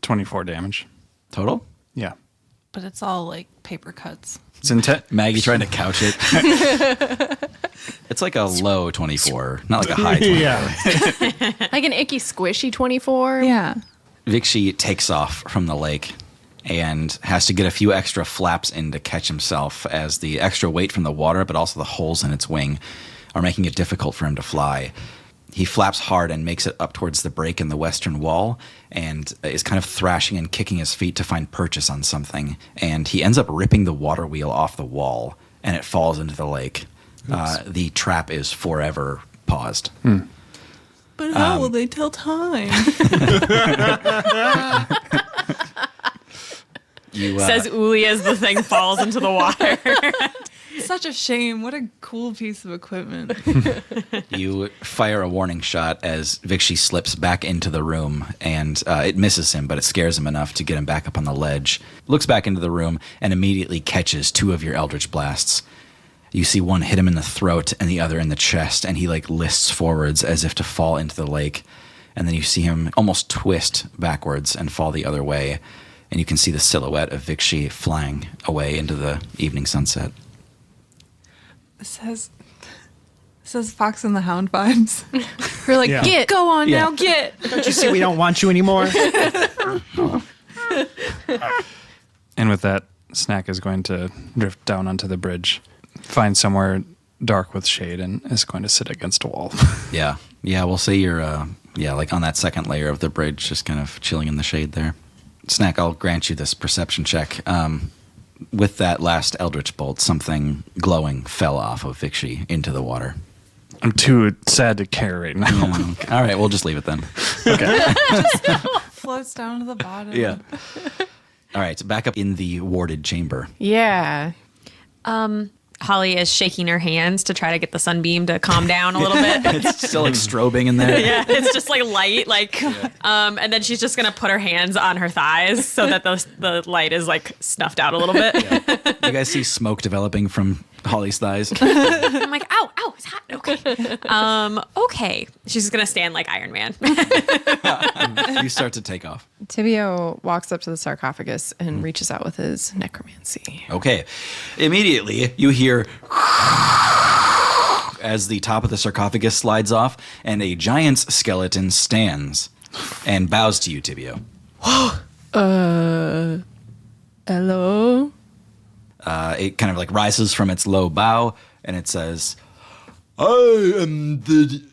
24 damage. Total? Yeah. but it's all like paper cuts. It's intent. Maggie trying to couch it. It's like a low 24, not like a high 24. Yeah. Like an icky squishy 24. Yeah. Vikshi takes off from the lake and has to get a few extra flaps in to catch himself, as the extra weight from the water, but also the holes in its wing, are making it difficult for him to fly. He flaps hard and makes it up towards the break in the western wall, and is kind of thrashing and kicking his feet to find purchase on something. And he ends up ripping the water wheel off the wall, and it falls into the lake. The trap is forever paused. But how will they tell time? Says Uli as the thing falls into the water. Such a shame. What a cool piece of equipment. You fire a warning shot as Vikshi slips back into the room, and it misses him, but it scares him enough to get him back up on the ledge. Looks back into the room and immediately catches 2 of your Eldritch Blasts. You see one hit him in the throat and the other in the chest, and he like lists forwards as if to fall into the lake. And then you see him almost twist backwards and fall the other way, and you can see the silhouette of Vikshi flying away into the evening sunset. It says Fox and the Hound vibes. We're like, Yeah. get, go on Yeah. now, get. Don't you see we don't want you anymore? And with that, Snack is going to drift down onto the bridge, find somewhere dark with shade, and is going to sit against a wall. Yeah. Yeah, we'll say you're, like on that second layer of the bridge, just kind of chilling in the shade there. Snack, I'll grant you this perception check. With that last Eldritch Bolt, something glowing fell off of Vikshi into the water. I'm too sad to care right now. Okay. All right, we'll just leave it then. Floats down to the bottom. Yeah. All right, back up in the warded chamber. Yeah. Holly is shaking her hands to try to get the sunbeam to calm down a little bit. It's still like strobing in there. Yeah, it's just like light, like, and then she's just gonna put her hands on her thighs so that the light is like snuffed out a little bit. You guys see smoke developing from Holly's thighs. I'm like, ow, it's hot. Okay, okay. She's just gonna stand like Iron Man. You start to take off. Tibio walks up to the sarcophagus and reaches out with his necromancy. Okay. Immediately, you hear as the top of the sarcophagus slides off, and a giant's skeleton stands and bows to you, Tibio. Hello? It kind of like rises from its low bow, and it says, I am the...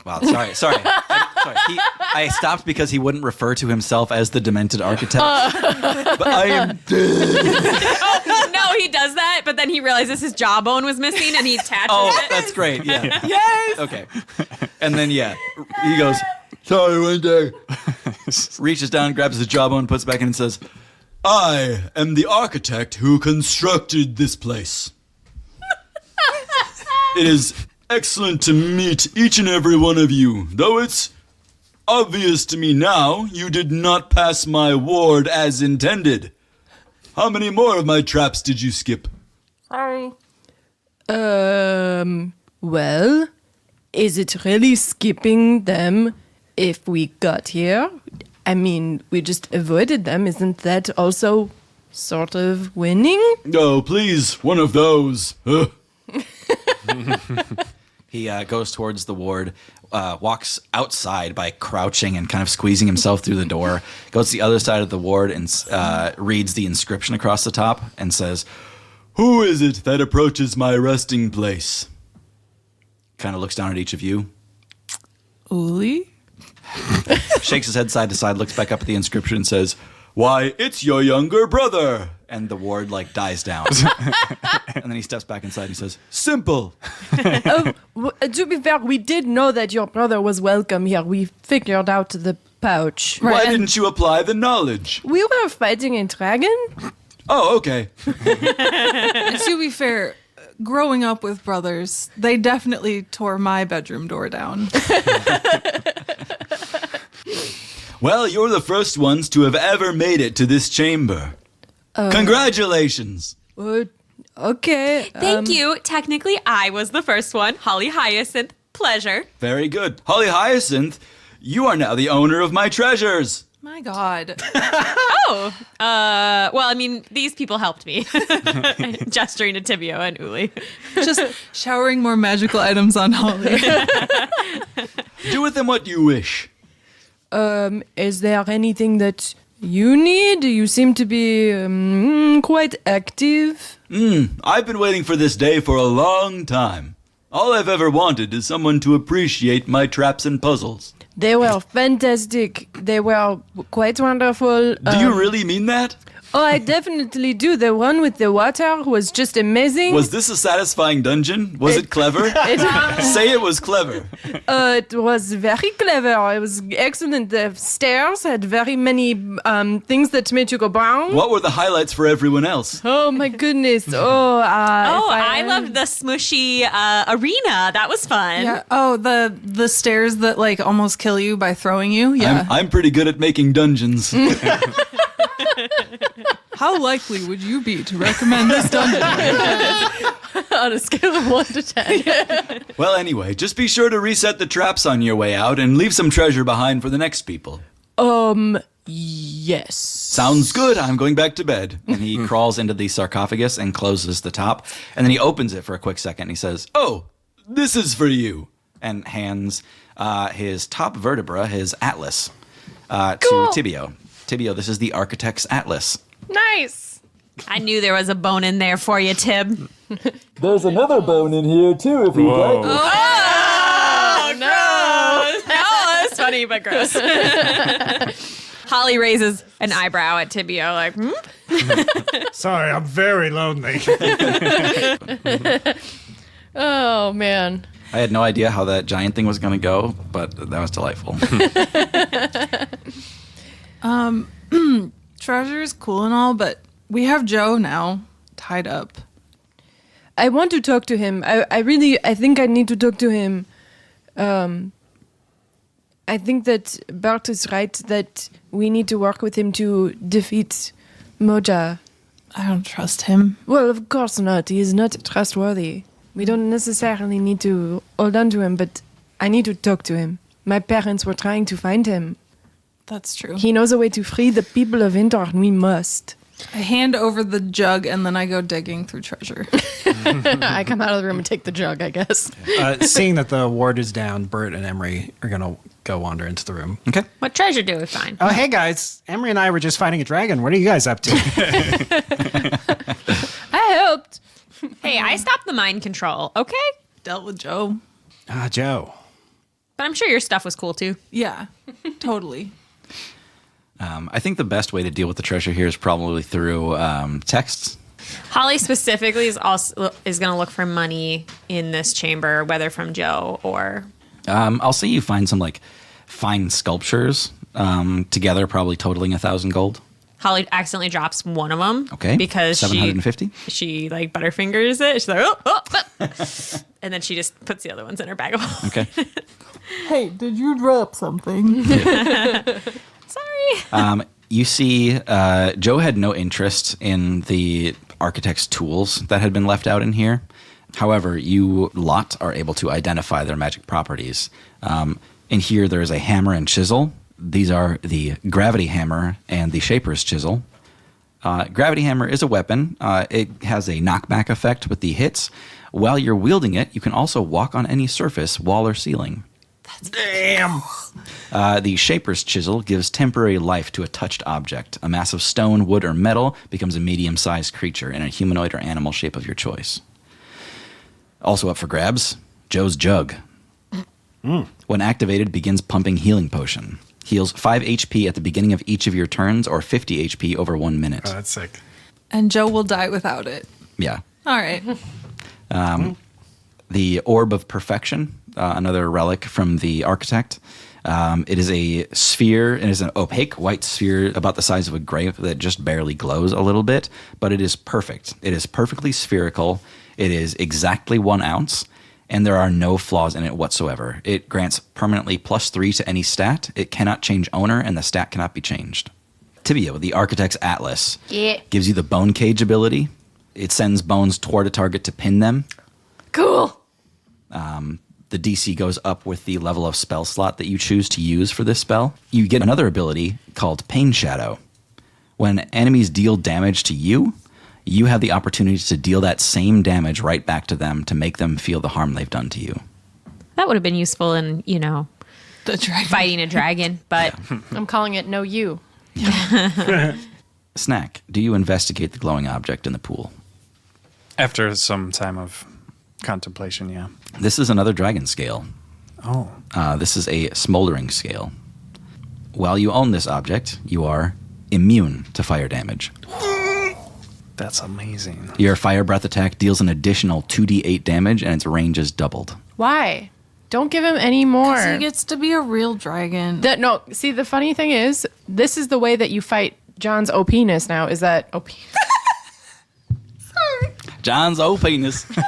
Wow, sorry. I stopped because he wouldn't refer to himself as the Demented Architect. But I am... No, he does that, but then he realizes his jawbone was missing and he attaches it. That's great, yeah. Yes! Okay. And then, he goes, sorry, one day. Reaches down, grabs his jawbone, puts it back in and says, I am the architect who constructed this place. It is excellent to meet each and every one of you, though it's obvious to me now you did not pass my ward as intended. How many more of my traps did you skip? Well, is it really skipping them if we got here? I mean, we just avoided them. Isn't that also sort of winning? Oh, please, one of those. He goes towards the ward, walks outside by crouching and kind of squeezing himself through the door, goes to the other side of the ward and reads the inscription across the top and says, who is it that approaches my resting place? Kind of looks down at each of you, Uli? shakes his head side to side, looks back up at the inscription and says, why, it's your younger brother. And the ward like dies down. And then he steps back inside and he says, simple. To be fair, we did know that your brother was welcome here. We figured out the pouch. Why didn't you apply the knowledge? We were fighting a dragon. Oh, okay. And to be fair, growing up with brothers, they definitely tore my bedroom door down. Well, you're the first ones to have ever made it to this chamber. Congratulations. Okay. Thank you. Technically, I was the first one. Holly Hyacinth, pleasure. Very good. Holly Hyacinth, you are now the owner of my treasures. My God. Well, I mean, these people helped me. Gesturing to Tibio and Uli. Just showering more magical items on Holly. Do with them what you wish. Is there anything that you need? You seem to be quite active. I've been waiting for this day for a long time. All I've ever wanted is someone to appreciate my traps and puzzles. They were fantastic. They were quite wonderful. Do you really mean that? Oh, I definitely do. The one with the water was just amazing. Was this a satisfying dungeon? Was it clever? Say it was clever. It was very clever. It was excellent. The stairs had very many things that made you go brown. What were the highlights for everyone else? Oh my goodness. Oh, I loved the smushy arena. That was fun. Yeah. Oh, the stairs that like almost kill you by throwing you. Yeah. I'm pretty good at making dungeons. How likely would you be to recommend this dungeon? on a scale of 1 to 10. Well, anyway, just be sure to reset the traps on your way out and leave some treasure behind for the next people. Yes. Sounds good. I'm going back to bed. And he crawls into the sarcophagus and closes the top. And then he opens it for a quick second. And he says, "Oh, this is for you." And hands his top vertebra, his atlas, to Tibio. Tibio, this is the architect's atlas. Nice. I knew there was a bone in there for you, Tib. There's another bone in here, too, if you'd like it. Oh, gross. Oh, that's funny, but gross. Holly raises an eyebrow at Tibio, like, Sorry, I'm very lonely. Oh, man. I had no idea how that giant thing was going to go, but that was delightful. Treasure is cool and all, but we have Joe now tied up. I want to talk to him. I think I need to talk to him. I think that Bart is right that we need to work with him to defeat Moja. I don't trust him. Well, of course not. He is not trustworthy. We don't necessarily need to hold on to him, but I need to talk to him. My parents were trying to find him. That's true. He knows a way to free the people of Indor, and we must. I hand over the jug and then I go digging through treasure. I come out of the room and take the jug, I guess. Seeing that the ward is down, Bert and Emery are going to go wander into the room. Okay. what treasure do we find? Oh, hey, guys. Emery and I were just fighting a dragon. What are you guys up to? I helped. Hey, I stopped the mind control, okay? Dealt with Joe. Joe. But I'm sure your stuff was cool, too. Yeah, totally. I think the best way to deal with the treasure here is probably through texts. Holly specifically is going to look for money in this chamber, whether from Joe or... I'll say you find some like fine sculptures together, probably totaling 1,000 gold. Holly accidentally drops one of them. Okay. Because 750. she like butterfingers it. She's like, oh. And then she just puts the other ones in her bag of holding. Okay. Hey, did you drop something? Sorry. You see, Joe had no interest in the architect's tools that had been left out in here. However, you lot are able to identify their magic properties. In here, there is a hammer and chisel. These are the gravity hammer and the shaper's chisel. Gravity hammer is a weapon. It has a knockback effect with the hits. While you're wielding it, you can also walk on any surface, wall or ceiling. Damn. The shaper's chisel gives temporary life to a touched object. A mass of stone, wood, or metal becomes a medium-sized creature in a humanoid or animal shape of your choice. Also up for grabs, Joe's jug. When activated, begins pumping healing potion. Heals 5 HP at the beginning of each of your turns or 50 HP over 1 minute. Oh, that's sick. And Joe will die without it. Yeah. All right. The Orb of Perfection, another relic from the architect. It is a sphere. It is an opaque white sphere about the size of a grape that just barely glows a little bit, but it is perfect. It is perfectly spherical. It is exactly 1 ounce, and there are no flaws in it whatsoever. It grants permanently +3 to any stat. It cannot change owner, and the stat cannot be changed. Tibio, the architect's atlas, gives you the bone cage ability. It sends bones toward a target to pin them. Cool. The DC goes up with the level of spell slot that you choose to use for this spell. You get another ability called Pain Shadow. When enemies deal damage to you, you have the opportunity to deal that same damage right back to them to make them feel the harm they've done to you. That would have been useful in, The dragon. fighting a dragon, but I'm calling it no you. Snack, do you investigate the glowing object in the pool? After some time of contemplation, yeah. This is another dragon scale. Oh. This is a smoldering scale. While you own this object, you are immune to fire damage. That's amazing. Your fire breath attack deals an additional 2d8 damage, and its range is doubled. Why? Don't give him any more. He gets to be a real dragon. No, see, the funny thing is, this is the way that you fight John's OP-ness now, is that OP. John's penis. As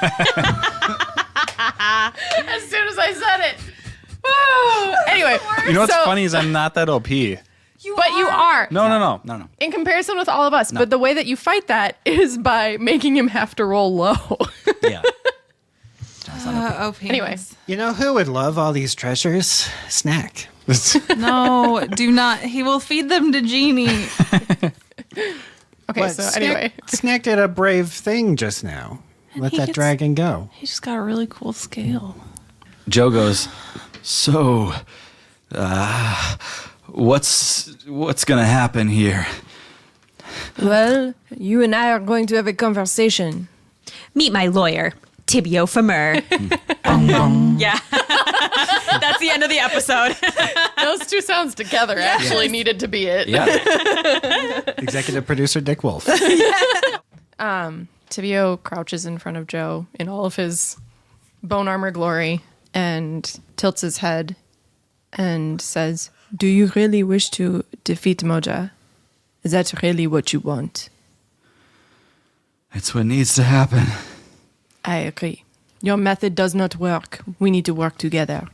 soon as I said it. Woo! Anyway. You know what's so- funny is I'm not that OP. But you are. No. No. In comparison with all of us. But the way that you fight that is by making him have to roll low. Yeah. John's not OP. OP. Anyway. You know who would love all these treasures? Snack. No, do not. He will feed them to Genie. Okay, But so Snack, anyway. Snack did a brave thing just now. Let he that gets- dragon go. He just got a really cool scale. Joe goes, so, what's gonna happen here? Well, you and I are going to have a conversation. meet my lawyer, Tibio Famer. Yeah. That's the end of the episode. Those two sounds together actually needed to be it. Yeah. Executive producer Dick Wolf. Tibio crouches in front of Joe in all of his bone armor glory and tilts his head and says, "Do you really wish to defeat Moja? Is that really what you want?" It's what needs to happen. I agree. Your method does not work. We need to work together.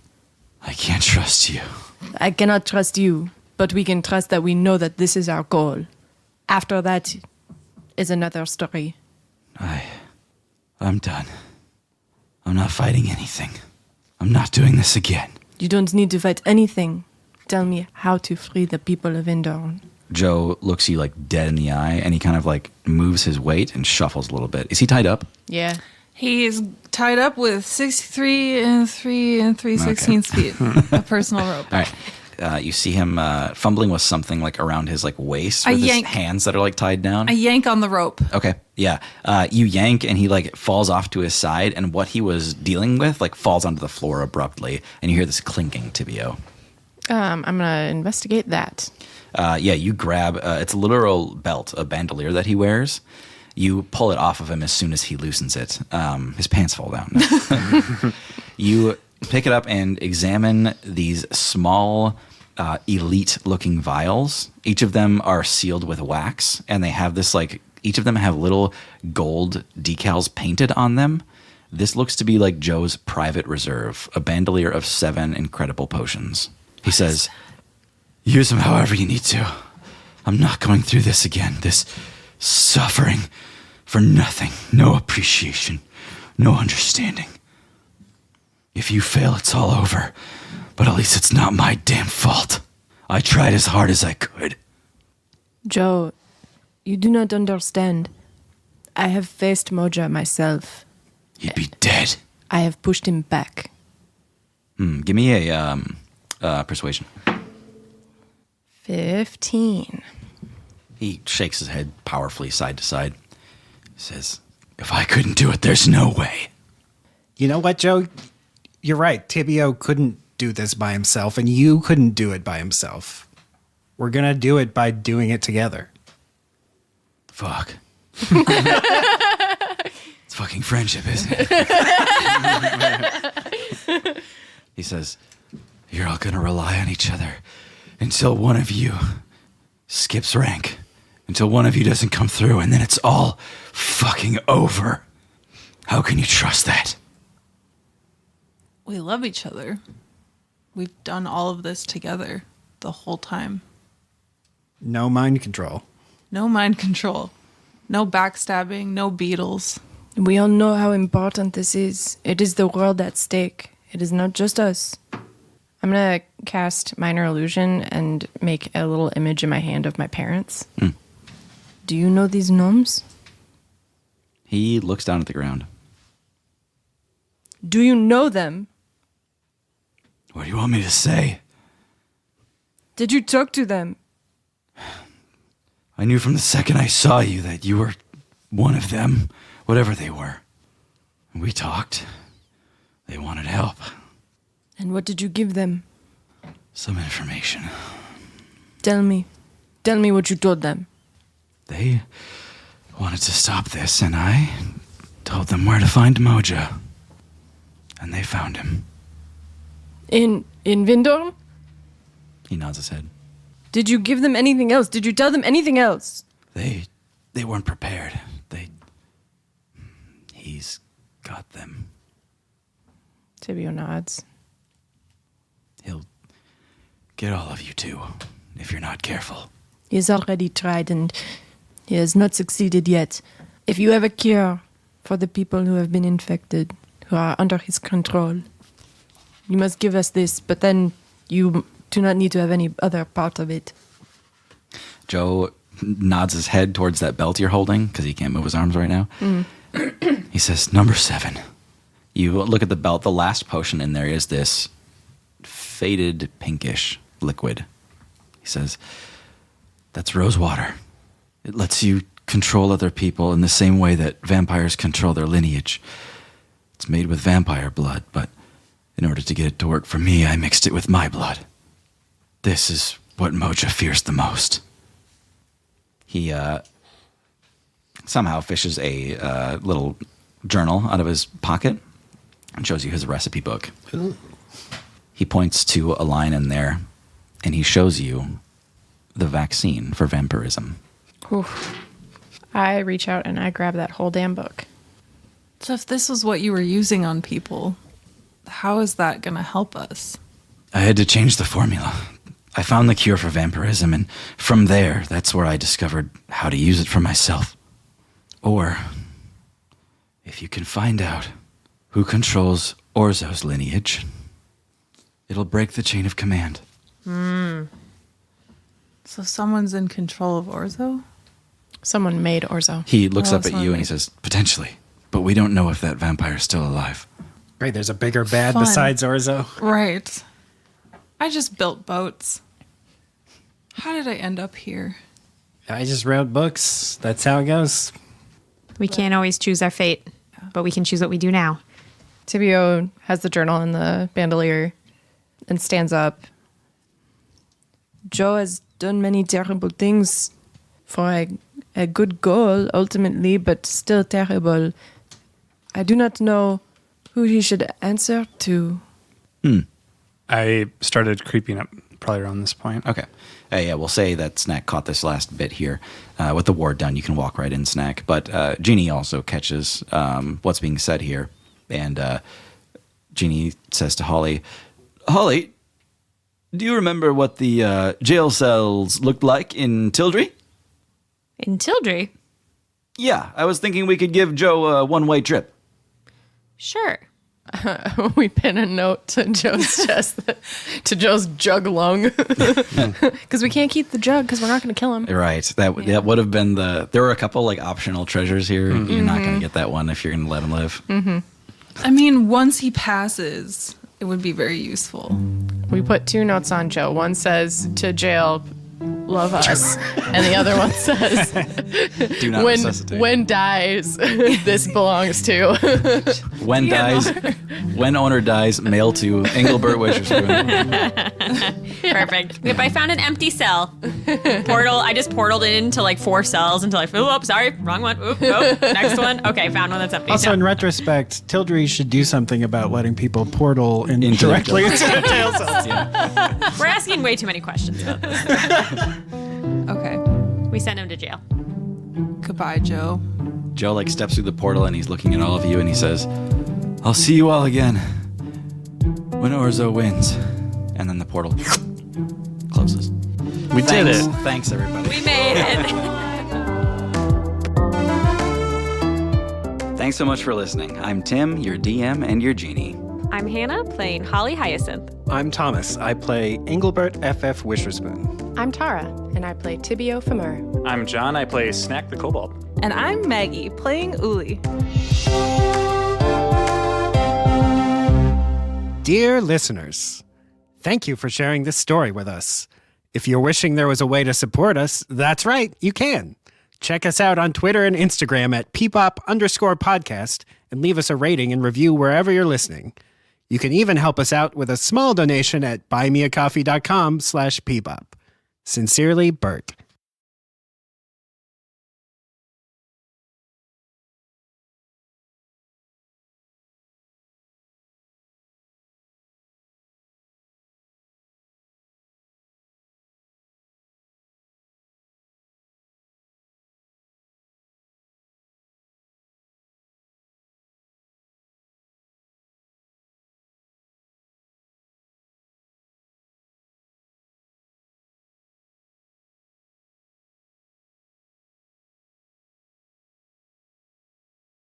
I can't trust you. I cannot trust you, but we can trust that we know that this is our goal. After that is another story. I'm done. I'm not fighting anything. I'm not doing this again. You don't need to fight anything. Tell me how to free the people of Endor. Joe looks you like dead in the eye, and he kind of like moves his weight and shuffles a little bit. Is he tied up? Yeah. He's tied up with 63 and 3/16 feet of personal rope. All right. You see him fumbling with something like around his like waist I with his yank. hands that are like tied down. I yank on the rope. Okay. Yeah. You yank and he like falls off to his side, and what he was dealing with like falls onto the floor abruptly, and you hear this clinking, Tibio. I'm going to investigate that. Yeah, you grab it's a literal belt, a bandolier that he wears. You pull it off of him as soon as he loosens it. His pants fall down. You pick it up and examine these small, elite-looking vials. Each of them are sealed with wax, and they have this like each of them have little gold decals painted on them. This looks to be like Joe's private reserve, a bandolier of 7 incredible potions. He says, "Use them however you need to. I'm not going through this again. This suffering for nothing. No appreciation. No understanding. If you fail, it's all over. But at least it's not my damn fault. I tried as hard as I could." Joe, you do not understand. I have faced Moja myself. You'd be dead. I have pushed him back. Give me a persuasion. 15. He shakes his head powerfully side to side. He says, "If I couldn't do it, there's no way." You know what, Joe? You're right. Tibio couldn't do this by himself, and you couldn't do it by himself. We're going to do it by doing it together. Fuck. It's fucking friendship, isn't it? He says, "You're all gonna rely on each other until one of you skips rank, until one of you doesn't come through, and then it's all fucking over. How can you trust that?" We love each other. We've done all of this together the whole time. No mind control. No mind control. No backstabbing. No beetles. We all know how important this is. It is the world at stake. It is not just us. I'm going to cast Minor Illusion and make a little image in my hand of my parents. Do you know these gnomes? He looks down at the ground. Do you know them? What do you want me to say? Did you talk to them? I knew from the second I saw you that you were one of them, whatever they were. We talked. They wanted help. And what did you give them? Some information. Tell me. Tell me what you told them. They wanted to stop this, and I told them where to find Moja. And they found him. In Vindorn? He nods his head. Did you give them anything else? Did you tell them anything else? They weren't prepared. He's got them. Tibio nods. He'll get all of you too, if you're not careful. He has already tried and he has not succeeded yet. If you have a cure for the people who have been infected, who are under his control, you must give us this, but then you do not need to have any other part of it. Joe nods his head towards that belt you're holding, because he can't move his arms right now. He says, number 7. You look at the belt. The last potion in there is this faded pinkish liquid. He says, that's rose water. It lets you control other people in the same way that vampires control their lineage. It's made with vampire blood, but in order to get it to work for me, I mixed it with my blood. This is what Moja fears the most. He somehow fishes a little journal out of his pocket and shows you his recipe book. Ooh. He points to a line in there, and he shows you the vaccine for vampirism. Oof. I reach out and I grab that whole damn book. So if this was what you were using on people, how is that going to help us? I had to change the formula. I found the cure for vampirism, and from there, that's where I discovered how to use it for myself. Or, if you can find out who controls Orzo's lineage, it'll break the chain of command. So someone's in control of Orzo? Someone made Orzo. He looks up at someone you and he says, potentially, but we don't know if that vampire's still alive. Great, there's a bigger bad Fun. besides Orzo. Right. I just built boats. How did I end up here? I just wrote books. That's how it goes. We can't always choose our fate, but we can choose what we do now. Tibio has the journal in the bandolier and stands up. Joe has done many terrible things for a good goal, ultimately, but still terrible. I do not know who he should answer to. I started creeping up probably around this point. Okay. Yeah, we'll say that Snack caught this last bit here. With the ward done, you can walk right in, Snack. But Jeannie also catches what's being said here. And Jeannie says to Holly, Holly, do you remember what the jail cells looked like in Tildry? In Tildry? Yeah, I was thinking we could give Joe a one-way trip. Sure. We pin a note to Joe's chest, to Joe's jug lung. Because we can't keep the jug because we're not going to kill him. Right. That would have been the... There were a couple like optional treasures here. You're not going to get that one if you're going to let him live. I mean, once he passes, it would be very useful. We put 2 notes on Joe. One says, to jail, love us. And the other one says, Do not resuscitate. when dies, this belongs to. When dies, when owner dies, mail to Engelbert Wisherspoon. Perfect. If I found an empty cell, I just portaled into like 4 cells until sorry, wrong one. Next one. Okay, found one that's empty. Also, No. in retrospect, Tildry should do something about letting people portal Into directly the into the jail cells. We're asking way too many questions about this. Okay. We sent him to jail. Goodbye, Joe. Joe like steps through the portal and he's looking at all of you and he says, I'll see you all again when Orzo wins. And then the portal closes. We did it. Thanks, everybody. We made it. Thanks so much for listening. I'm Tim, your DM, and your genie. I'm I'm Hannah, playing Holly Hyacinth. I'm Thomas. I play Engelbert F.F. Wisherspoon. I'm Tara, and I play Tibio Famur. I'm John. I play Snack the Kobold. And I'm Maggie, playing Uli. Dear listeners, thank you for sharing this story with us. If you're wishing there was a way to support us, that's right, you can. Check us out on Twitter and Instagram at peepop_podcast and leave us a rating and review wherever you're listening. You can even help us out with a small donation at buymeacoffee.com/peepop. Sincerely, Bert.